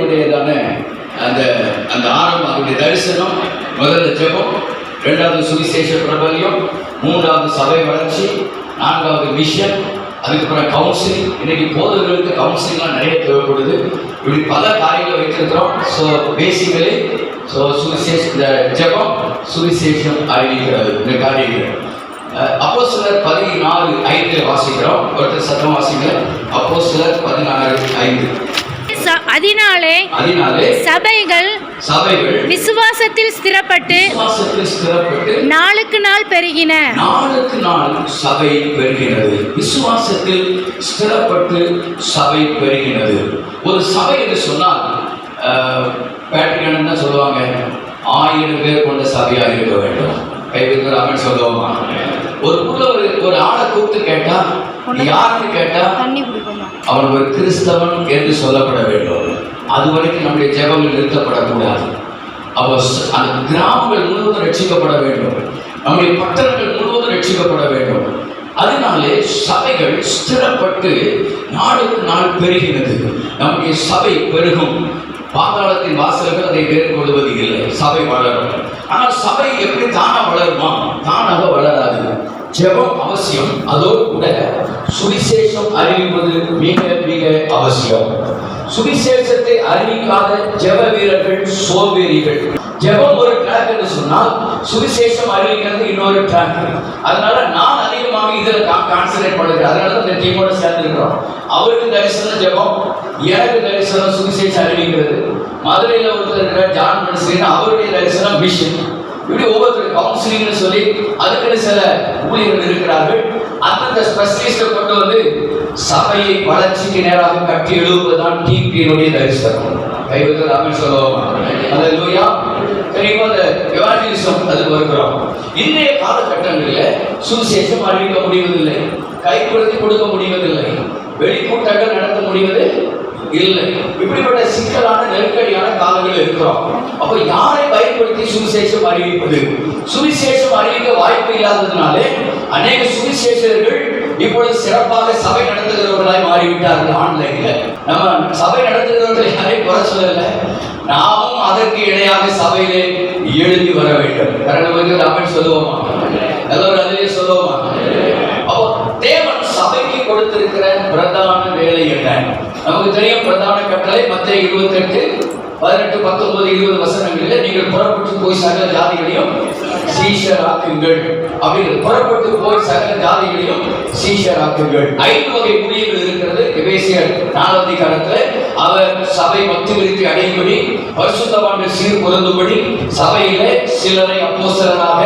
சபையினுடையதான அந்த அந்த ஆரம்பம், அதனுடைய தரிசனம், முதல்ல ஜெபம், இரண்டாவது சுவிசேஷ பிரபல்யம், மூன்றாவது சபை வளர்ச்சி, நான்காவது மிஷன், அதுக்கப்புறம் கவுன்சிலிங். இன்னைக்கு போதவர்களுக்கு கவுன்சிலிங்லாம் நிறைய தேவைப்படுது. இப்படி பல காரியங்களை வைத்திருக்கிறோம். ஸோ பேசிக்கலி சுவிசேஷ ஜெபம், சுவிசேஷம் அறிவிக்கிறது இந்த காரியங்கள். அப்போஸ்தலர் 14:5 வாசிக்கிறோம். ஒருத்தர் சத்தம் வாசிங்க. அப்போஸ்தலர் 14:5. அதனாலே சபைகள் விசுவாசத்தில் ஸ்திரப்பட்டு நாளுக்கு நாள் பெருகின. நாளுக்கு நாள் சபை பெருகினது. விசுவாசத்தில் ஸ்திரப்பட்டு சபை பெருகினது. ஒரு சபை என்று சொன்னால் பேட்ரியான் தான் சொல்லுவாங்க, 1000 பேர் கொண்ட சபையாக இருக்க வேண்டும். கைவிடுறாங்கன்னு சொல்லுவோமா? ஒரு ஆளை கூப்பிட்டு கேட்டா, யாருன்னு கேட்டா அவன் ஒரு கிறிஸ்தவன் என்று சொல்லப்பட வேண்டும். அது வரைக்கும் நம்முடைய ஜெபங்கள் நிறுத்தப்படக்கூடாது. அந்த கிராமங்கள் முழுவதும் ரட்சிக்கப்பட வேண்டும். நம்முடைய பட்டணங்கள் முழுவதும் ரட்சிக்கப்பட வேண்டும். அதனாலே சபைகள் ஸ்திரப்பட்டு நாளுக்கு நாள் பெருகினது. நம்முடைய சபை பெருகும். பாதாளத்தின் வாசல்கள் அதை மேற்கொள்வது இல்லை. சபை வளரும். ஆனால் சபை எப்படி தானாக வளருமா? தானாக வளராது. ஜெபம் அவசியம். அதோடு கூட சுவிசேஷம் அறிவிப்பது மிக மிக அவசியம். சுவிசேஷத்தை அறிவிக்காத ஜெப வீரர்கள் சோம்பேறிகள். ஜெபம் ஒரு ட்ராக் என்று சொன்னால் சுவிசேஷம் அறிவிக்கிறது இன்னொரு ட்ராக். அதனால நான் அதிகமாக இதில் கான்சன்ட்ரேட் பண்ணுறேன். அதனால தான் இந்த டீமோட சேர்ந்துருக்கிறோம். அவருக்கு தரிசனம் ஜெபம், எனக்கு தரிசனம் சுவிசேஷம் அறிவிக்கிறது. மதுரையில் ஒருத்தர் இருக்கிற ஜான் மனுஷன், அவருடைய தரிசனம் மிஷன். இப்படி ஒவ்வொருத்தர் கவுன்சிலிங்னு சொல்லி அதுக்குன்னு சில ஊழியர்கள் இருக்கிறார்கள். அந்தந்த ஸ்பெஷலிஸ்டை கொண்டு வந்து சபையை வளர்ச்சிக்கு நேராக கட்டி எழுதுவதுதான் டிபியினுடைய தரிசனம். கைவிட்டு அப்படின்னு சொல்லுவோம். அல்லேலூயா. தெரியுமா? அந்த எவாஞ்சலிசம் அதுக்கு வருகிறோம். இன்றைய காலகட்டங்களில் சுவிசேஷம் அறிவிக்க முடிவதில்லை, கைப்படுத்தி கொடுக்க முடிவதில்லை, வெளிக்கூட்டங்கள் நடத்த முடிவது இல்லை. இப்படிப்பட்ட சிக்கலான நெருக்கடியான காலங்கள் இருக்கிறோம். அப்ப யாரை பயன்படுத்தி சுவிசேஷம் அறிவிப்பது? சுவிசேஷம் அறிவிக்க வாய்ப்பு இல்லாததுனாலே அநேக சுவிசேஷர்கள் இப்பொழுது சிறப்பாக சபை நடத்துகிறவர்களாய் மாறிவிட்டார்கள். ஆன்லைன்ல நம்ம சபை நடத்துகிறவர்கள் யாரையும் குறை சொல்லல. நாமும் அதற்கு இணையாக சபையிலே எழுதி வர வேண்டும். கரணம் அப்படின்னு சொல்லுவோமா? எல்லாரும் அதிலே சொல்லுவோமா? அப்போ தேவன் சபைக்கு கொடுத்திருக்கிற பிரதான வேலை என்ன? நமக்கு தெரியும். பிரதான கட்டளை மத்தேயு 28:18-19-20 வசனங்களில் நீங்கள் புறப்பட்டு போய் சகல ஜாதிகளையும் சீஷராக்குங்கள் அப்படின்னு. புறப்பட்டு போய் சகல ஜாதிகளையும் சீஷராக்குங்கள். 5 வகை ஊழியர்கள் இருக்கிறது. எபேசியர் 4 அதிகாரத்தில் அவர் சபை பக்தி விருத்தி அடையும்படி, பரிசுத்தவான்கள் சீர் பொருந்தும்படி சபையிலே சிலரை அப்போஸ்தலராக,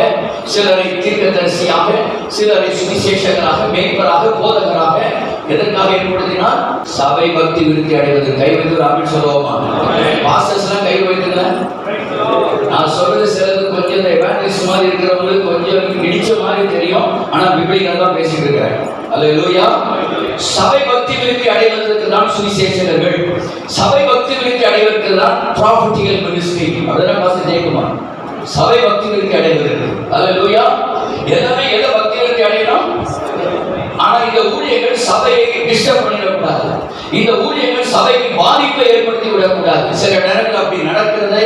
சிலரை தீர்க்கதரிசியாக, சிலரை சுவிசேஷகராக, மேய்ப்பராக, போதகராக எதற்காக ஏற்படுத்தினார்? சபை பக்தி விருத்தி அடைவது. கை வைத்து ஆமென் சொல்லுவோமா? பாஸ்டர்ஸ்லாம் கை வைத்துங்க. நான் சொல்றது சிலது கொஞ்சம் இந்த எவாஞ்சலிஸ்ட் மாதிரி இருக்கிறவங்களுக்கு கொஞ்சம் இடிச்ச மாதிரி தெரியும். ஆனா பிப்ளிக்கலா தான் பேசிட்டு இருக்கிறேன். அல்லேலூயா. சபை பக்தி விருத்தி அடைவதற்கு தான் சுவிசேஷகர்கள். சபை பக்தி விருத்தி அடைவதற்கு தான் ப்ராஃபட்டிக்கல் மினிஸ்ட்ரி. அதெல்லாம் பாஸ்டர் ஜெயக்குமார். சபை பக்தி விருத்தி அடைவதற்கு. அல்லேலூயா. எல்லாமே எதை பக்தி விருத்தி அடையணும்? ஆனா இந்த ஊழியர்கள் சபையை டிஸ்டர்ப் பண்ணிடக்கூடாது. இந்த ஊழியர்கள் சபைக்கு பாதிப்பை ஏற்படுத்தி விடக்கூடாது. சில நேரங்கள் அப்படி நடக்கிறதை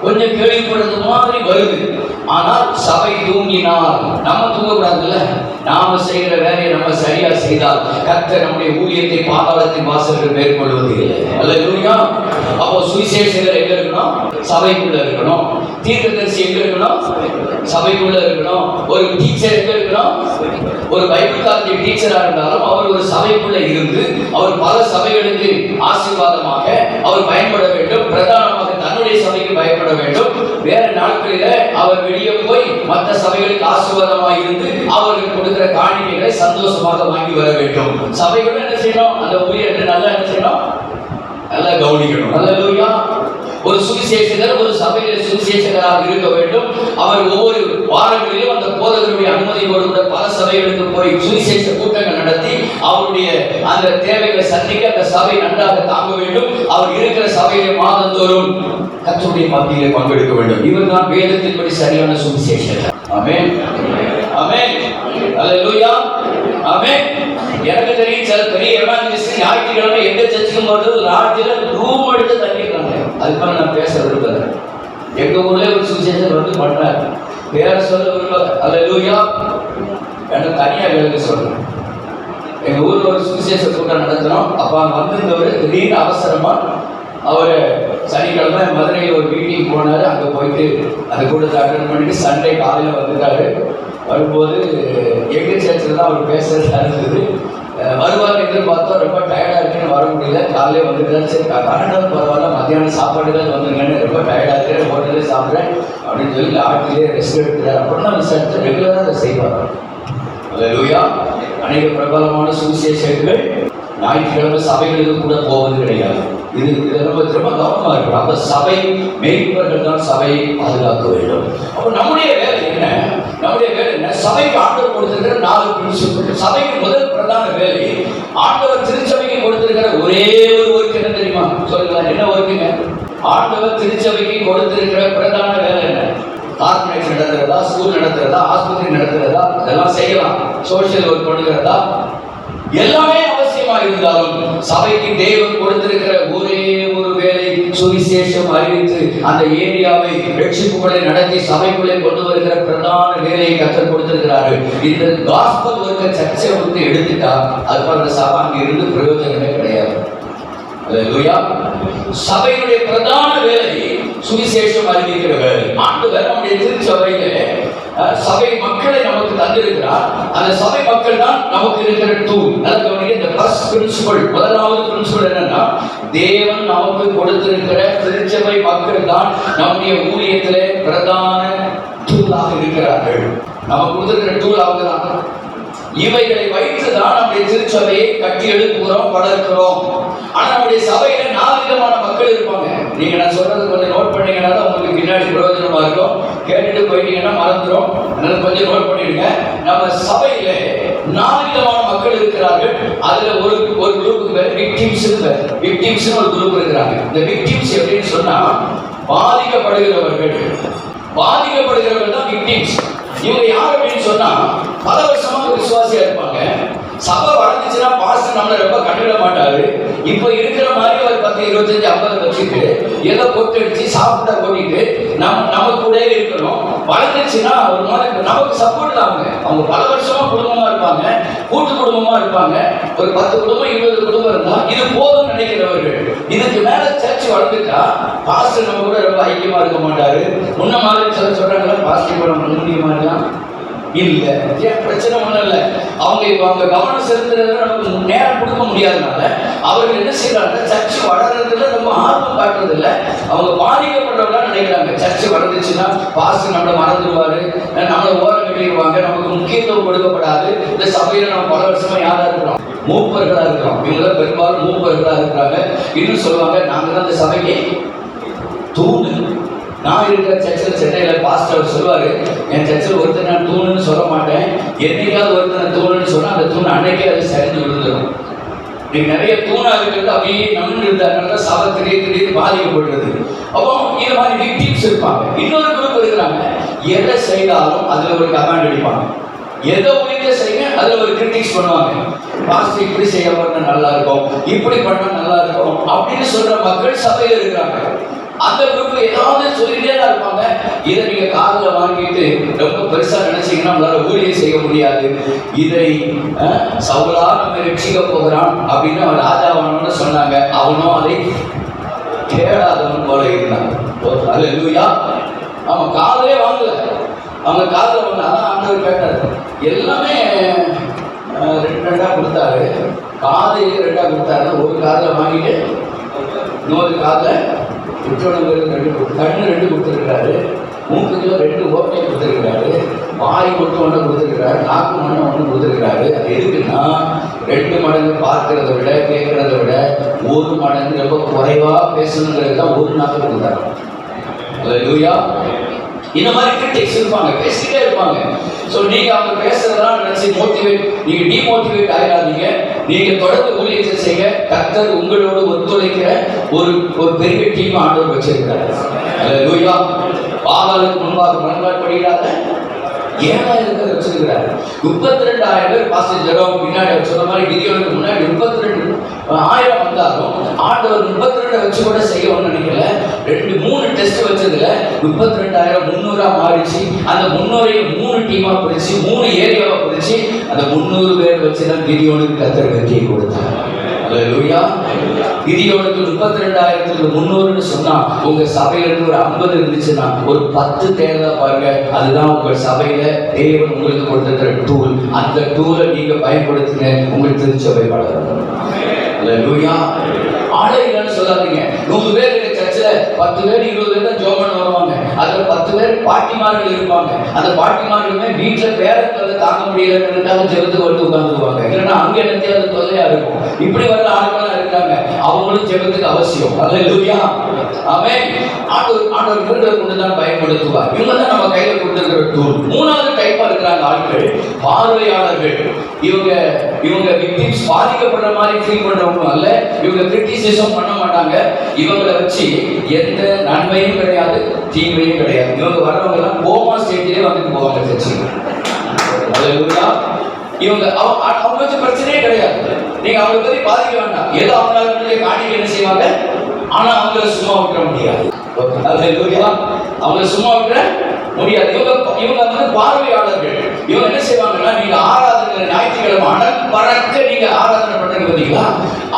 கொஞ்சம் கேள்விப்படுறது மாதிரி வருது. ஆனால் சபை தூங்கினால் நம்ம தூங்கக்கூடாதுல்ல. நாம செய்கிற வேலையை நம்ம சரியா செய்தால் கர்த்தர் நம்முடைய ஊழியத்தை பாதாளத்தின் வாசல்கள் மேற்கொள்வது இல்லை. அல்லேலூயா. அப்போ சுவிசேஷகர் எங்க இருக்கணும்? சபைக்குள்ள இருக்கணும். தீர்க்கதரிசி எங்க இருக்கணும்? சபைக்குள்ள இருக்கணும். ஒரு டீச்சர் எங்க இருக்கணும்? ஒரு பைபிள் காலேஜ் டீச்சரா இருந்தாலும் அவர் ஒரு சபைக்குள்ள இருந்து அவர் பல சபைகளுக்கு ஆசீர்வாதமாக அவர் பயன்பட வேண்டும். பிரதானமாக தன்னுடைய சபைக்கு பயன்பட வேண்டும். வேற நாட்களில அவர் வெளியே போய் மற்ற சபைகளுக்கு ஆசீர்வாதமாக இருந்து அவர்களுக்கு கொடுக்கிற காணிக்கைகளை சந்தோஷமாக வாங்கி வர வேண்டும். சபைகள் என்ன செய்யணும்? அந்த ஊழியர்கள் நல்லா என்ன செய்யணும்? நல்லா கவனிக்கணும். அல்லேலூயா. ஒரு சுவிசேஷகர் ஒரு சபையில சுவிசேஷகராக இருக்க வேண்டும். அவர் ஒவ்வொரு வாரங்களிலும் அந்த போதகருடைய அனுமதியோடு கூட பல சபைகளுக்கு போய் சுவிசேஷ கூட்டங்கள் நடத்தி அவருடைய அந்த தேவைகளை சந்திக்க அந்த சபை நன்றாக தாங்க வேண்டும். அவர் இருக்கிற சபையிலே மாதந்தோறும் கர்த்தருடைய மத்தியிலே பங்கெடுக்க வேண்டும். இவர் தான் வேதத்தின்படி சரியான சுவிசேஷகர். ஆமென். ஆமென். அல்லேலூயா. ஆமென். எனக்கு தெரியும் சில பெரிய எவாஞ்சலிஸ்ட் ஞாயிற்றுக்கிழமை எந்த சர்ச்சுக்கும் போது லாட்ஜில் ரூம் எடுத்து தங்கியிருக்காங்க. மனுஷன் வந்து பண்றாரு. வேற சொல்ல விரும்பல. அல்லேலூயா. எனக்கு தனியா வேலை சொல்றேன். எங்க ஊர்ல ஒரு சுவிசேஷ கூட்டம் நடத்துறோம். அப்ப அங்க வந்திருந்தவர் திடீர்னு அவசரமா அவரு சனிக்கிழமை மதுரையில் ஒரு மீட்டிங் போனாரு. அங்க போயிட்டு அந்த கூட்டத்தை அட்டன் பண்ணிட்டு சண்டே காலையில வந்துட்டாரு. வரும்போது எங்க சேர்ச்சில் தான் அவர் பேசுறதா இருந்தது. வருவார் எதிர்பார்த்தோம். ரொம்ப டயர்டா இருக்குன்னு வர முடியல. காலையிலே வந்துட்டு சரி கரெக்டாக பரவாயில்ல, மத்தியானம் சாப்பாடு தான் வந்துருங்கன்னு, ரொம்ப டயர்டா இருக்கு, ஹோட்டலே சாப்பிட்றேன் அப்படின்னு சொல்லி ஆட்டிலே ரெஸ்ட் எடுக்கிறார். அப்புறம் தான் விசாரித்து ரெகுலராக அதை செய்வார். அல்லேலூயா. அநேக பிரபலமான சுவிசேஷங்கள் ஞாயிற்றுக்கிழமை சபைகளுக்கு கூட போவது கிடையாது. இது ரொம்ப ரொம்ப கவனமா இருக்கணும். அப்ப சபை மேய்ப்பவர்கள் தான் சபையை பாதுகாக்க வேண்டும். அப்ப நம்முடைய வேலை என்ன? நம்முடைய வேலை என்ன? சபைக்கு ஆண்டவர் கொடுத்திருக்கிற 4 பிரின்சிபிள். சபைக்கு முதல் பிரதான வேலை, ஆண்டவர் திருச்சபைக்கு கொடுத்திருக்கிற ஒரே ஒரு ஒர்க் என்ன தெரியுமா? சொல்லுங்க, என்ன ஒர்க்குங்க? ஆண்டவர் திருச்சபைக்கு கொடுத்திருக்கிற பிரதான வேலை என்ன? ஆர்கனைஸ் நடத்துறதா, ஸ்கூல் நடத்துறதா, ஆஸ்பத்திரி நடத்துறதா, இதெல்லாம் செய்யலாம். சோசியல் ஒர்க் பண்ணுகிறதா, எல்லாமே அவசியமா இருந்தாலும் சபைக்கு தேவன் கொடுத்திருக்கிற ஒரே ஒரு வேலை, சுவிசேஷம் அறிவித்து அந்த ஏரியாவை ரட்சிப்புகளை நடத்தி சபைக்குள்ளே கொண்டு வருகிற பிரதான வேலையை கற்றுக் கொடுத்திருக்கிறாரு. இந்த காஸ்பல் ஒர்க்க சர்ச்சை வந்து எடுத்துட்டா அது அந்த சபை அங்க இருந்து பிரயோஜனமே கிடையாது. அல்லேலூயா. சபையினுடைய பிரதான வேலை சுவிசேஷம் அறிவிக்கிற வேலை. ஆண்டவர் நம்முடைய திருச்சபையில சபை மக்களை நமக்கு தந்திருக்கிறார். அந்த சபை மக்கள் தான் நமக்கு இருக்கிற டூல். இந்த ஃபர்ஸ்ட் பிரின்சிபல், முதலாவது பிரின்சிபல் என்னன்னா, தேவன் நமக்கு கொடுத்திருக்கிற திருச்சபை மக்கள் தான் நம்முடைய ஊழியத்திலே பிரதான டூலாக இருக்கிறார்கள். நமக்கு கொடுத்திருக்கிற டூல் அவங்க தான். இவைகளை வைத்துதான் நம்முடைய திருச்சபையை கட்டி எழுப்புகிறோம், வளர்க்கிறோம். ஆனா நம்முடைய சபையில 4 விதமான மக்கள் இருப்பாங்க. நீங்க நான் சொல்றது கொஞ்சம் நோட் பண்ணீங்கன்னா உங்களுக்கு பின்னாடி பிரயோஜனமா இருக்கும். கேட்டுட்டு போயிட்டீங்கன்னா மறந்துடும். அதனால கொஞ்சம் நோட் பண்ணிடுங்க. நம்ம சபையில 4 விதமான மக்கள் இருக்கிறார்கள். அதுல ஒரு குரூப்புக்கு பேர் விக்டிம்ஸ். விக்டிம்ஸ் ஒரு குரூப் இருக்கிறாங்க. இந்த விக்டிம்ஸ் எப்படின்னு சொன்னா, பாதிக்கப்படுகிறவர்கள் தான் விக்டிம்ஸ். இவங்க யார் அப்படின்னு சொன்னா, பல வருஷமா விசுவாசியா இருப்பாங்க. சபை வளர்ந்துச்சுன்னா பாஸ்டர் நம்மளை ரொம்ப கண்டுவிட மாட்டாரு. இப்ப இருக்கிற மாதிரி ஒரு 10, 25, 50 வச்சுட்டு ஏதோ கொட்டு அடிச்சு சாப்பிட்டா கொட்டிட்டு நம்ம கூட இருக்கணும். வளர்ந்துச்சுன்னா ஒரு மாதிரி நமக்கு சப்போர்ட் தான். அவங்க பல வருஷமா குடும்பமா இருப்பாங்க, கூட்டு குடும்பமா இருப்பாங்க. ஒரு 10 குடும்பம் 20 குடும்பம் இருந்தா இது போதும் நினைக்கிறவர்கள். இதுக்கு மேல சர்ச் வளர்ந்துட்டா பாஸ்டர் நம்ம கூட ரொம்ப ஐக்கியமா இருக்க மாட்டாரு. முன்ன மாதிரி சொல்றாங்களா, பாஸ்டர் கூட முன்னியமா இருக்கலாம் இல்ல. பிரச்சனை ஒண்ணும் இல்லை. அவங்க கவனம் செலுத்துறதுல நமக்கு நேரம் கொடுக்க முடியாதனால அவர்கள் என்ன செய்யறாங்க, சர்ச்சை வளர்றதுல ரொம்ப ஆர்வம் காட்டுறது இல்லை. அவங்க பாதிக்கப்படுறவங்களா நினைக்கிறாங்க. சர்ச்சை வளர்ந்துச்சுன்னா பாஸ்டர் நம்மளை மறந்துடுவாரு, நம்மளை ஓரம் கட்டிடுவாங்க, நமக்கு முக்கியத்துவம் கொடுக்கப்படாது. இந்த சபையில நம்ம பல வருஷமா யாரா இருக்கிறோம், மூப்பர்களா இருக்கிறோம். இவங்க பெரும்பாலும் மூப்பர்களா இருக்கிறாங்க. இன்னும் சொல்லுவாங்க, நாங்க தான் இந்த சபைக்கு தூணு. நான் இருக்கிற சர்ச்சில் சென்னையில் பாஸ்டர் சொல்லுவாரு, என் சர்ச்சில் ஒருத்தர் நான் தூணுன்னு சொல்ல மாட்டேன், என்னைக்காவது ஒருத்தர் தூணுன்னு சொன்னா அந்த தூண் அன்னைக்கே அது சரிஞ்சு விழுந்துடும். நீங்க நிறைய தூணா இருக்கிறது அப்படியே நம்ம இருந்தாங்க, சபை திடீர்னு பாதிக்கப்படுறது. அப்போ இந்த மாதிரி விக்டிம்ஸ் இருப்பாங்க. இன்னொரு குரூப் இருக்கிறாங்க, எதை செய்தாலும் அதுல ஒரு கமெண்ட் அடிப்பாங்க. எதை ஒழிக்க செய்ய அதுல ஒரு கிரிட்டிக்ஸ் பண்ணுவாங்க. பாஸ்டர் இப்படி செய்ய பண்ண நல்லா இருக்கும், இப்படி பண்ண நல்லா இருக்கும் அப்படின்னு சொல்ற மக்கள் சபையில் இருக்கிறாங்க. அந்த குரூப்ல ஏதாவது சொல்லிட்டே தான் இருப்பாங்க. இதை நீங்க காதுல வாங்கிட்டு ரொம்ப பெருசா நினைச்சீங்கன்னா நம்மளால ஊழியம் செய்ய முடியாது. இதை சவுலா நம்ம ரட்சிக்க போகிறான் அப்படின்னு அவன் ராஜாவானு சொன்னாங்க. அவனும் அதை தேடாதவன் போல இருந்தான். அல்லேலூயா. அவன் காதலே வாங்கல. அவங்க காதல வந்தாலும் ஆண்டவர் கேட்டாரு. எல்லாமே 2 கொடுத்தாரு. காது 2 கொடுத்தாருன்னா ஒரு காதல வாங்கிட்டு இன்னொரு காதல கண்ணு 2 கொடுத்துருக்கிறாரு, மூக்குல 2 ஓட்டை கொடுத்துருக்கிறாரு, வாய் மட்டும் 1 கொடுத்துருக்கிறாரு, நாக்கு மட்டும் 1 கொடுத்துருக்கிறாரு. அது எதுக்குன்னா 2 மடங்கு பார்க்கறத விட கேட்கறத விட 1 மடங்கு ரொம்ப குறைவா பேசணுங்கிறது தான் 1 நாக்கு கொடுத்தாரு. அல்லேலூயா. இந்த மாதிரி கிரிட்டிக்ஸ் இருப்பாங்க, பேசிக்கிட்டே இருப்பாங்க. ஸோ நீங்க அவங்க பேசுறதெல்லாம் நினைச்சு நீங்க டிமோட்டிவேட் ஆயிடாதீங்க. நீங்க தொடர்ந்து ஊழியத்தை செய்ய கர்த்தர் உங்களோடு ஒத்துழைக்கிற ஒரு பெரிய டீம் ஆண்டவர் வச்சிருக்கிறார். அல்லேலூயா. பாகாலுக்கு முன்பாக முழங்கால் படிக்கிறாங்க, 7,000 பேர் வச்சிருக்கிறாரு. 32,000 பேர் பாஸ்டர் ஜெரோம் பின்னாடி சொன்ன மாதிரி கிதியோனுக்கு முன்னாடி 32,000 வந்தாலும் ஆண்டவர் 32 வச்சு கூட செய்யணும்னு நினைக்கல. 2-3 டெஸ்ட் வச்சதுல 32,000 300 மாறிச்சு. அந்த 300 3 டீமா பிரிச்சு 3 ஏரியாவா பிரிச்சு அந்த 300 பேர் வச்சுதான் கிதியோனுக்கு கர்த்தர் வெற்றியை கொடுத்தார். அல்லேலூயா. கிதியோனுக்கு 32,000க்கு 300ன்னு சொன்னா உங்க சபையில இருந்து ஒரு 50 இருந்துச்சுன்னா ஒரு 10 தேர்தா பாருங்க. அதுதான் உங்க சபையில தேவன் உங்களுக்கு கொடுத்திருக்கிற டூல். அந்த டூலை நீங்க பயன்படுத்துங்க, உங்களுக்கு திருச்சபை வளரும். அல்லேலூயா. ஆலயங்கள்னு சொல்லாதீங்க. 100 பேர் இருக்க சர்ச்சில் 10 பேர் 20 பேர் தான் ஜெபம் பண்ண வருவாங்க. அதுல 10 பேர் பாட்டிமார்கள் இருப்பாங்க. அந்த பாட்டிமார்களுமே வீட்டுல பேரத்தை தாங்க முடியலன்றதுக்காக ஜெபத்துக்கு வந்து உட்கார்ந்துருவாங்க. இல்லைன்னா அங்க என்னத்தையாவது தொல்லையா இருக்கும். இப்படி வர ஆட்கள் இருக்காங்க. அவங்களும் ஜெபத்துக்கு அவசியம். அல்லேலூயா. ஆமென். ஆண்டவர் விருதை கொண்டு தான் பயன்படுத்துவார். இவங்க தான் நம்ம கையில கொடுத்திருக்கிற டூல். 3வது டைப்பா இருக்கிறாங்க ஆட்கள் பார்வையாளர்கள். இவங்க விக்டிம்ஸ் பாதிக்கப்படுற மாதிரி ஃபீல் பண்றவங்க அல்ல. இவங்க கிரிட்டிசிசம் பண்ண மாட்டாங்க. இவங்களை வச்சு எந்த நன்மையும் கிடையாது, தீமையும் கிடையாது. இவங்க வர்றவங்க எல்லாம் கோமா ஸ்டேஜ்லயே வந்துட்டு போவாங்க சர்ச்சுக்கு. அல்லேலூயா. இவங்க அவங்க வச்சு பிரச்சனையே கிடையாது. நீங்க அவங்களை பத்தி பாதிக்க வேண்டாம். ஏதோ அவங்களால காணிக்க என்ன செய்வாங்க, ஆனா அவங்கள சும்மா விட்டுற முடியாது. அல்லேலூயா. அவங்கள சும்மா விட்டுற முடியாது. இவங்க வந்து பார்வையாளர்கள். இவங்க என்ன செய்வாங்கன்னா, நீங்க ஆராதனை ஞாயிற்றுக்கிழமை அனல் பறக்க நீங்க ஆராதனை பண்றீங்க பார்த்தீங்களா,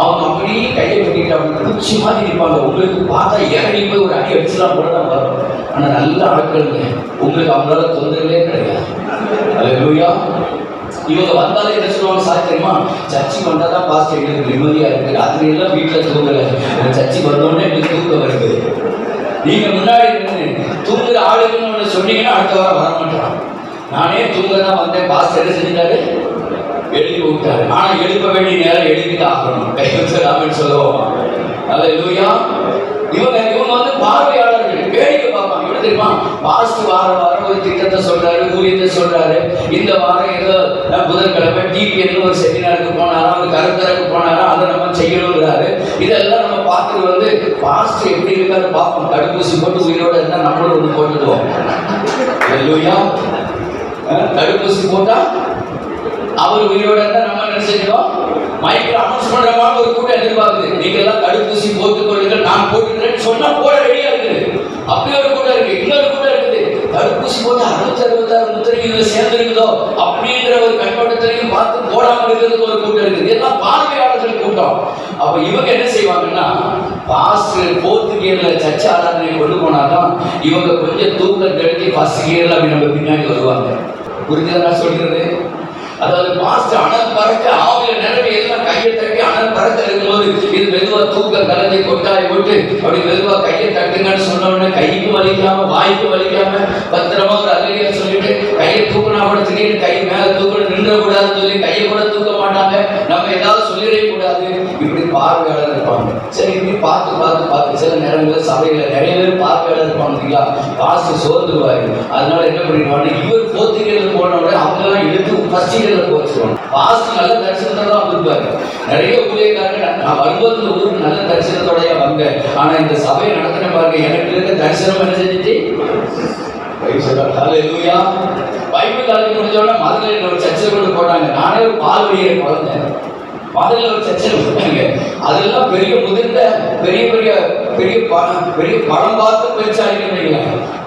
அவங்க அப்படியே கையை கட்டிட்டு அவங்க குச்சி மாதிரி நிற்பாங்க. உங்களுக்கு பார்த்தா இறங்கி போய் ஒரு அடி அடிச்சுலாம் கூட தான் வரும். ஆனா நல்ல ஆட்களுங்க, உங்களுக்கு அவங்களால தொந்தரவே கிடையாது. அல்லேலூயா. இவங்க வந்தாலே என்ன சொல்லுவாங்க சாத்தியமா, சர்ச்சுக்கு வந்தாதான் பாஸ்டர் எங்களுக்கு நிம்மதியா இருக்கு, ராத்திரி எல்லாம் வீட்டுல தூங்கல, சர்ச்சுக்கு வந்தோடனே எங்களுக்கு தூக்கம் வருது. நீங்க முன்னாடி தூங்குற ஆளுன்னு சொன்னீங்கன்னா அடுத்த வாரம் வர மாட்டான். நானே தூங்க தான் வந்தேன், பாஸ்டர் என்ன செஞ்சாரு, எழுப்பி விட்டாரு. ஆனா எழுப்ப வேண்டிய நேரம் எழுப்பிதான் ஆகணும். கைவச்சராமன் சொல்லுவோம். அல்லேலூயா. இவங்க வந்து பார்வையாளர்கள், வேடிக்கை பார்ப்பாங்க. எப்படி தெரியுமா, பாஸ்டர் வாரம் ஒரு திட்டத்தை சொல்றாரு, ஊழியத்தை சொல்றாரு. இந்த வாரம் ஏதோ புதன்கிழமை டிபிஎன் ஒரு செமினாருக்கு போனாரா, ஒரு கருத்தருக்கு போனாரா, அதை நம்ம செய்யணுங்கிறாரு. இதெல்லாம் நம்ம பார்த்துட்டு வந்து பாஸ்டர் எப்படி இருக்காரு பார்ப்போம். தடுப்பூசி போட்டு உயிரோட இருந்தா நம்மளும் ஒன்று போட்டுடுவோம். அல்லேலூயா. தடுப்பூசி போட்டா அவர் உயிரோட இருந்தா நம்ம நினைச்சிருக்கோம். மைக்ல அனௌன்ஸ் பண்ற மாதிரி ஒரு கூட்டம் எதிர்பார்க்குது. நீங்க எல்லாம் தடுப்பூசி போட்டுக் கொள்ளுங்கள், நான் போட்டுக்கிறேன்னு சொன்னா போட ரெடியா இருக்குது. அப்படி ஒரு கூட்டம் இருக்கு. இன்னொரு கூட்டம் இருக்குது, தடுப்பூசி போட்டு 666 முத்திரை இதுல சேர்ந்து இருக்குதோ அப்படின்ற ஒரு கண்ணோட்டத்திலையும் பார்த்து போடாமல் இருக்கிறதுக்கு ஒரு கூட்டம் இருக்குது. இதெல்லாம் பார்வையாளர்கள் கூட்டம். அப்ப இவங்க என்ன செய்வாங்கன்னா, பாஸ்டர் 4th கியர்ல சர்ச்சை ஆராதனை கொண்டு போனாதான் இவங்க கொஞ்சம் தூக்கம் தெளிஞ்சு 1st கியர்ல அப்படி நம்ம பின்னாடி வருவாங்க. புரிஞ்சதா சொல்றது? அதாவது பாஸ்டர் அனல் பறக்க ஆவில நிரம்பி எல்லாம் கையை தட்டி அனல் பறக்க இருக்கும்போது இது மெதுவா தூக்க கலந்தை கொட்டாய் விட்டு அப்படி மெதுவா கையை தட்டுங்கன்னு சொன்ன உடனே கைக்கு வலிக்காம வாய்க்கு வலிக்காம பத்திரமா ஒரு அல்லையா சொல்லிட்டு கையை தூக்கினா கூட திடீர்னு கை மேல தூக்கணும் நின்ற கூடாதுன்னு சொல்லி கையை கூட தூக்க மாட்டாங்க. நம்ம ஏதாவது சொல்லிடவே கூடாது. இப்படி பார்வையாளர் இருப்பாங்க. சரி, இப்படி பார்த்து சில நேரங்களில் சபையில நிறைய பேர் பார்வையாளர் இருப்பாங்க. பாஸ்டர் சோர்ந்துருவாரு. அதனால என்ன பண்ணிடுவாங்க, இவர் 4th கியர்ல போன உடனே அவங்க எல்லாம் எடுத்து 1st கியர்ல போச்சுருவாங்க. பாஸ்டர் நல்ல தரிசனத்தோட தான் வந்திருப்பாரு. நிறைய ஊழியக்காரங்க நான் வரும்போது ஊருக்கு நல்ல தரிசனத்தோடய வந்தேன். ஆனா இந்த சபையை நடத்தின பாருங்க, எனக்கு இருக்க தரிசனம் என்ன செஞ்சுச்சு. அல்லேலூயா. பைபிள் காலேஜ் முடிஞ்சோடனே மதுரையில் ஒரு சர்ச்சை கொண்டு போட்டாங்க. நானே ஒரு பால்வழியை குழந்தை மதுரையில் ஒரு சர்ச்சை போட்டாங்க. அதெல்லாம் பெரிய முதிர்ந்த பெரிய பெரிய பெரிய பெரிய படம் பார்த்து பெருசாக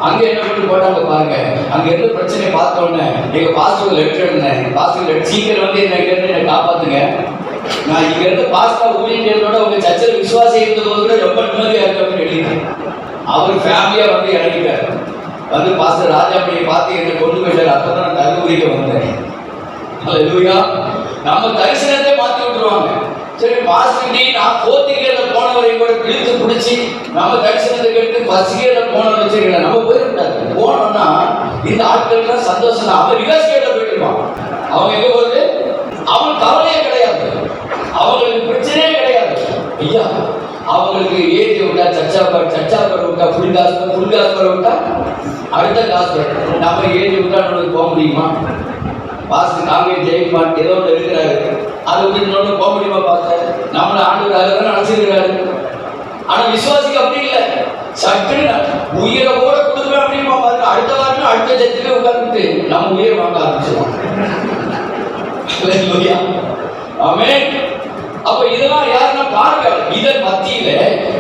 அங்க என்ன பண்ணி போட்டாங்க பாருங்க. அங்க இருந்து பிரச்சனையை பார்த்த உடனே எங்க பாஸ்டர் லெட்டர் எழுதினேன். பாஸ்டர் லெட்டர் சீக்கிரம் வந்து என்னை காப்பாத்துங்க. நான் இங்க இருந்து பாஸ்டர் ஊழியர்களோட உங்க சர்ச்சையில் விசுவாசி இருந்த போது கூட ரொம்ப நிம்மதியா இருக்கு அப்படின்னு எழுதினேன். அவர் ஃபேமிலியா வந்து இறங்கிட்டாரு. வந்து பாஸ்டர் ராஜாமணியை பார்த்து என்னை கொண்டு போயிட்டாரு. அப்பதான் நான் கல்லூரிக்கு வந்தேன். அல்லேலூயா. நம்ம தரிசனத்தை மாத்தி விட்டுருவாங்க. சரி, பாஸ்டர் நான் 4th கியர்ல போனவரையும் கூட இழுத்து பிடிச்சி நம்ம தரிசனத்தை கேட்டு 1st கியர்ல போனோம்னு வச்சுக்கலாம். நம்ம போயிடக்கூடாது. போனோம்னா இந்த ஆட்களுக்கு சந்தோஷம் தான். அவன் ரிவர்ஸ் கியர்ல போயிட்டு இருப்பான். அவங்க எங்க போகுது, அவங்களுக்கு கவலையே கிடையாது, அவங்களுக்கு பிரச்சனையே கிடையாது. ஐயா, அவங்களுக்கு ஏற்றி விட்டா சர்ச்சாப்பர் விட்டா ஃபுல் காஸ்பர் விட்டா அடுத்த காஸ்பர். நம்ம ஏற்றி விட்டா நம்மளுக்கு போக முடியுமா? பாஸ்டர் காங்கே ஜெயக்குமார் ஏதோ ஒன்று இருக்கிறாரு, அதை விட்டு இன்னொன்று போக முடியுமா? பாஸ்டர் நம்மளை ஆண்டு நினைச்சிருக்கிறாரு. ஆனா விசுவாசிக்கு அப்படி இல்லை. சட்டுன்னு உயிரை கூட கொடுக்குறேன் அப்படின்னு பாருங்க. அடுத்த வாரம் அடுத்த சர்ச்சிலே உட்கார்ந்துட்டு நம்ம உயிரை வாங்க ஆரம்பிச்சிருவோம். ஆமென். அப்ப இதெல்லாம் யாருன்னா பாருங்க. இதன் மத்தியில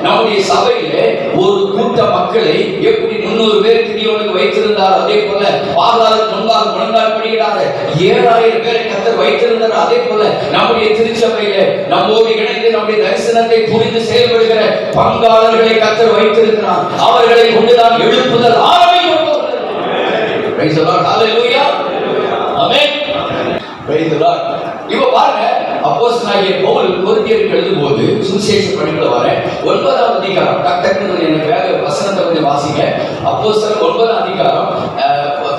நம்முடைய சபையில ஒரு கூட்டம் கூட்ட மக்களை எப்படி 300 பேர் கிதியோனுக்கு வைத்திருந்தார், அதே போல பாகாலுக்கு முன்பாக முழங்கால் படியிடாத 7000 பேரை கர்த்தர் வைத்திருந்தார். அதே போல நம்முடைய திருச்சபையில நம்மோடு இணைந்து நம்முடைய தரிசனத்தை புரிந்து செயல்படுகிற பங்காளர்களை கர்த்தர் வைத்திருக்கிறார். அவர்களை கொண்டுதான் எழுப்புதல் ஆரம்பிக்கும். Praise the Lord. Hallelujah. Amen. Praise the Lord. இப்போ பாருங்க, அப்போஸ்தலனாகிய பவுல் கொரிந்தியருக்கு எழுதும்போது சுவிசேஷ பணிக்குள்ள வர 9ஆம் அதிகாரம், டக்குனு எனக்கு வேக வசனத்தை கொஞ்சம் வாசிங்க. அப்போஸ்தலர் 9ஆம் அதிகாரம்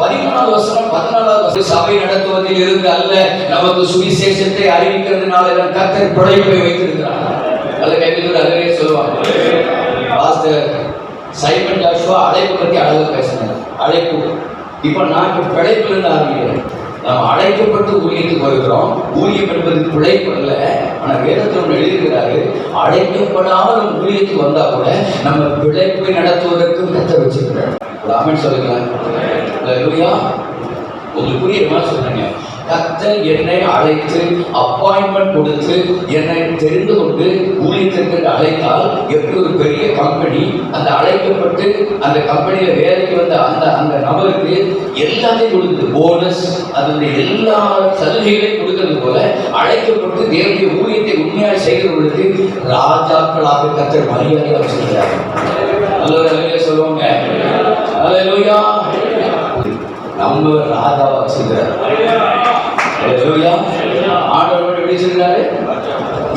13ஆவது வசனம் 14ஆவது வசனம். சபை நடத்துவதில் இருந்து அல்ல, நமக்கு சுவிசேஷத்தை அறிவிக்கிறதுனால கர்த்தர் பிழைப்பை வைத்திருக்கிறார். அல்ல கைவிட்டு அதுவே சொல்லுவாங்க. பாஸ்டர் சைமன் ஜாஷுவா அழைப்பு பற்றி அழகாக பேசினார். அழைப்பு இப்ப நான் பிழைப்புல இருந்து ஆரம்பிக்கிறேன். நம்ம அழைக்கப்பட்டு ஊழியத்துக்கு வருகிறோம். ஊழியம் என்பது பிழைப்பு அல்ல. ஆனா வேதத்தில் ஒன்று எழுதியிருக்கிறாரு, அழைக்கப்படாமல் நம்ம ஊழியத்துக்கு வந்தா கூட நம்ம பிழைப்பை நடத்துவதற்கும் கர்த்தர் வச்சிருக்கிறார். ஆமென் சொல்லுங்களேன். அல்லேலூயா. உங்களுக்கு புரியுற மாதிரி சொல்றீங்க. கர்த்தர் என்னை அழைத்து அப்பாயின்மெண்ட் கொடுத்து என்னை தெரிந்து கொண்டு ஊழியத்திற்கு அழைத்தால் எப்படி ஒரு பெரிய கம்பெனி அந்த அழைக்கப்பட்டு அந்த கம்பெனியில வேலைக்கு வந்த அந்த நபருக்கு எல்லாத்தையும் கொடுக்குது, போனஸ், அதனுடைய எல்லா சலுகைகளையும் கொடுக்கிறது போல அழைக்கப்பட்டு தேவனுடைய ஊழியத்தை உண்மையாக செய்கிறவர்களுக்கு ராஜாக்களாக கர்த்தர் மரியாதையாக வச்சிருக்கிறார். நல்ல சொல்லுவாங்க. அல்லேலூயா. நம்ம ராஜாவா வச்சிருக்கிறார். ஆண்டவர் எப்படி சொல்றாரு?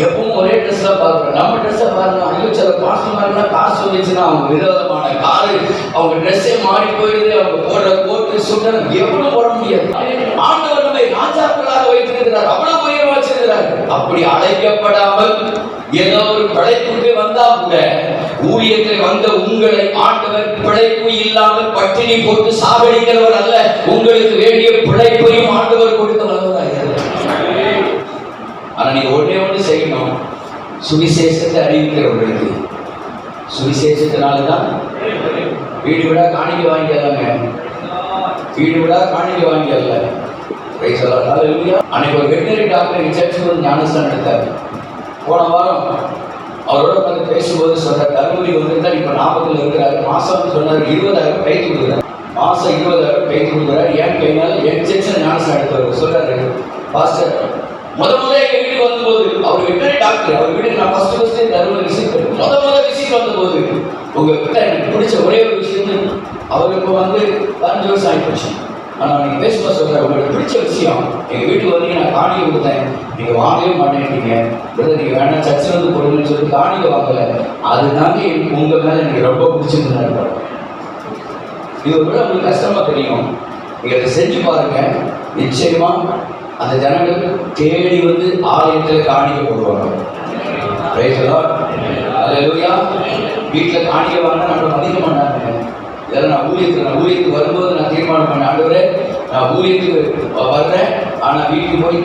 எப்பவும் ஒரே ட்ரெஸ் தான் பார்க்கிறோம். நம்ம ட்ரெஸ்ஸை பாருங்க. ஐயோ சில பாஸ்டர்மார்கள்னா காசு வந்துச்சுன்னா அவங்க விரோதமான காரு, அவங்க ட்ரெஸ்ஸே மாறி போயிடுது. அவங்க போடுற கோட்டு சுட்டர் எவ்வளவு போட முடியாது. ஆண்டவர் நம்மை ராஜாக்களாக வைத்திருக்கிறார். அவ்வளவு உயர்வா வச்சிருக்கிறார். அப்படி அழைக்கப்படாமல் ஏதோ ஒரு பிழைப்புக்கு வந்தா கூட ஊழியத்தில் வந்த உங்களை ஆண்டவர் பிழைப்பு இல்லாமல் பட்டினி போட்டு சாகடிக்கிறவர் அல்ல. உங்களுக்கு வேண்டிய பிழைப்பையும் ஆண்டவர் கொடுக்க வல்லவராகிறார். ஆனா நீங்க ஒண்ணு செய்யணும், சுவிசேஷத்தை அறிவிக்கிறவர்களுக்கு. சுவிசேஷத்தினால்தான் வீடு விடா காணிக்கை வாங்கிடலாங்க. வீடு விடா காணிக்கை வாங்கிடல. அன்னைக்கு ஒரு வெட்டினரி டாக்டர் சர்ச்சுக்கு வந்து ஞானஸ்தானம் எடுத்தார். போன வாரம் அவரோட வந்து பேசும்போது சொன்னார், தருமபுரி வந்திருந்தார். இப்போ நாமக்கல் இருக்கிறாரு. மாசம் சொன்னார் 20,000 கைத்து கொடுக்குறாரு. மாசம் 20,000 கைத்து கொடுக்குறாரு. ஏன் கைனால என் சர்ச்சில் ஞானஸ்தானம் எடுத்தவர் சொல்றாரு, பாஸ்டர் முதல்ல எங்க வீட்டுக்கு வந்தபோது அவர் வெட்டரி டாக்டர், அவர் வீட்டுக்கு நான் ஃபர்ஸ்ட் தருமபுரி விசிட் பண்ணேன். முதல்ல விசிட் வந்தபோது உங்ககிட்ட எனக்கு பிடிச்ச ஒரே ஒரு விஷயம், அவர் இப்போ வந்து 15 வருஷம் ஆகிப்போச்சு. ஆனால் நீங்கள் பேசும்போது சொல்கிறேன், உங்களுக்கு பிடிச்ச விஷயம், எங்கள் வீட்டுக்கு வந்து நான் காணிக்கை கொடுத்தேன், நீங்கள் வாங்கவே மாட்டேங்கிறீங்க, நீங்கள் வேணாம் சர்ச்சில் வந்து போடுங்கன்னு சொல்லிட்டு காணிக்கை வாங்கலை. அதுதாங்க உங்கள் மேலே எனக்கு ரொம்ப பிடிச்சிருந்தாரு. இது ஒரு விட உங்களுக்கு கஷ்டமாக தெரியும். நீங்கள் அதை செஞ்சு பாருங்கள். நிச்சயமா அந்த ஜனங்கள் தேடி வந்து ஆலயத்தில் காணிக்கை போடுவாங்க. அல்லேலூயா. வீட்டில் காணிக்கை வாங்கினா நம்மளை மதிக்க மாட்டாங்க. இதெல்லாம் நான் ஊழியத்துக்கு வரும்போது நான் தீர்மானம் பண்ணேன், ஆண்டவரே நான் ஊழியத்துக்கு வர்றேன், ஆனால் வீட்டுக்கு போய்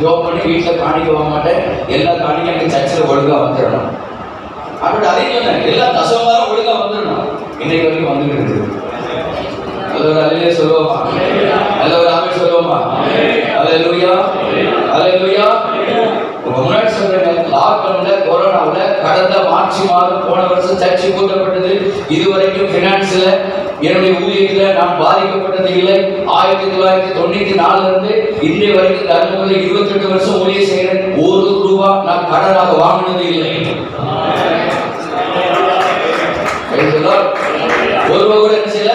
ஜோப் பண்ணி வீட்டில் காணிக்க வாங்க மாட்டேன். எல்லா காணிக்கையும் எனக்கு சர்ச்சில் ஒழுங்காக வந்துடணும். அப்படி அதையும் சொன்னேன், எல்லா தசவங்களும் ஒழுங்காக வந்துடணும். இன்னைக்கு வரைக்கும் வந்துட்டு இருக்குது. நல்லவர் அலையிலே சொல்லுவோமா? நல்லவர் ஆமே சொல்லுவோமா? அல்லேலூயா. அல்லேலூயா. முன்னாடி சொல்றேன், லாக்டவுன்ல கொரோனாவில் கடந்த மார்ச் மாதம் போன வருஷம் சர்ச்சை கூட்டப்பட்டது. இதுவரைக்கும் பினான்ஸ்ல என்னுடைய ஊழியத்தில் நான் பாதிக்கப்பட்டது இல்லை. 1994 இருந்து இன்றைய வரைக்கும் தருமபுரி 28 வருஷம் ஊழிய செய்கிறேன். ₹1 நான் கடனாக வாங்கினது இல்லை. ஒரு கூட என்ன செய்யல,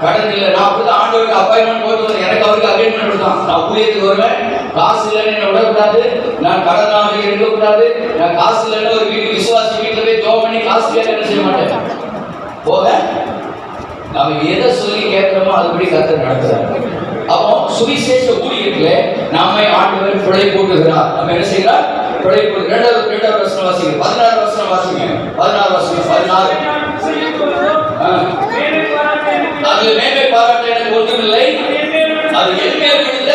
கடன் இல்லை. நான் அப்படி ஆண்டவருக்கு அப்பாயின்மெண்ட் போட்டு எனக்கு அவருக்கு அப்பாயின்மெண்ட் தான். நான் ஊழியத்துக்கு வருவேன், காசு இல்லைன்னு என்ன விடக்கூடாது, நான் கடனாக இருக்கக்கூடாது. நான் காசு இல்லைன்னு ஒரு வீட்டு விசுவாசி வீட்டில் போய் ஜோம் பண்ணி காசு இல்லைன்னு என்ன செய்ய மாட்டேன். போக நம்ம எதை சொல்லி கேட்கிறோமோ அதுபடி கர்த்தர் நடத்துறாங்க. அப்போ சுவிசேஷ ஊழியத்திலே நம்மை ஆண்டவர் பிழை போட்டுகிறார். நம்ம என்ன செய்கிறார்? பிழை போட்டு 2வது வசனம் வாசிங்க. 16 வசனம் வாசிங்க. 16 வசனம் 16. அதில் மேன்மை பாராட்ட எனக்கு ஒன்றுமில்லை. அது என் மேல் விழுந்த,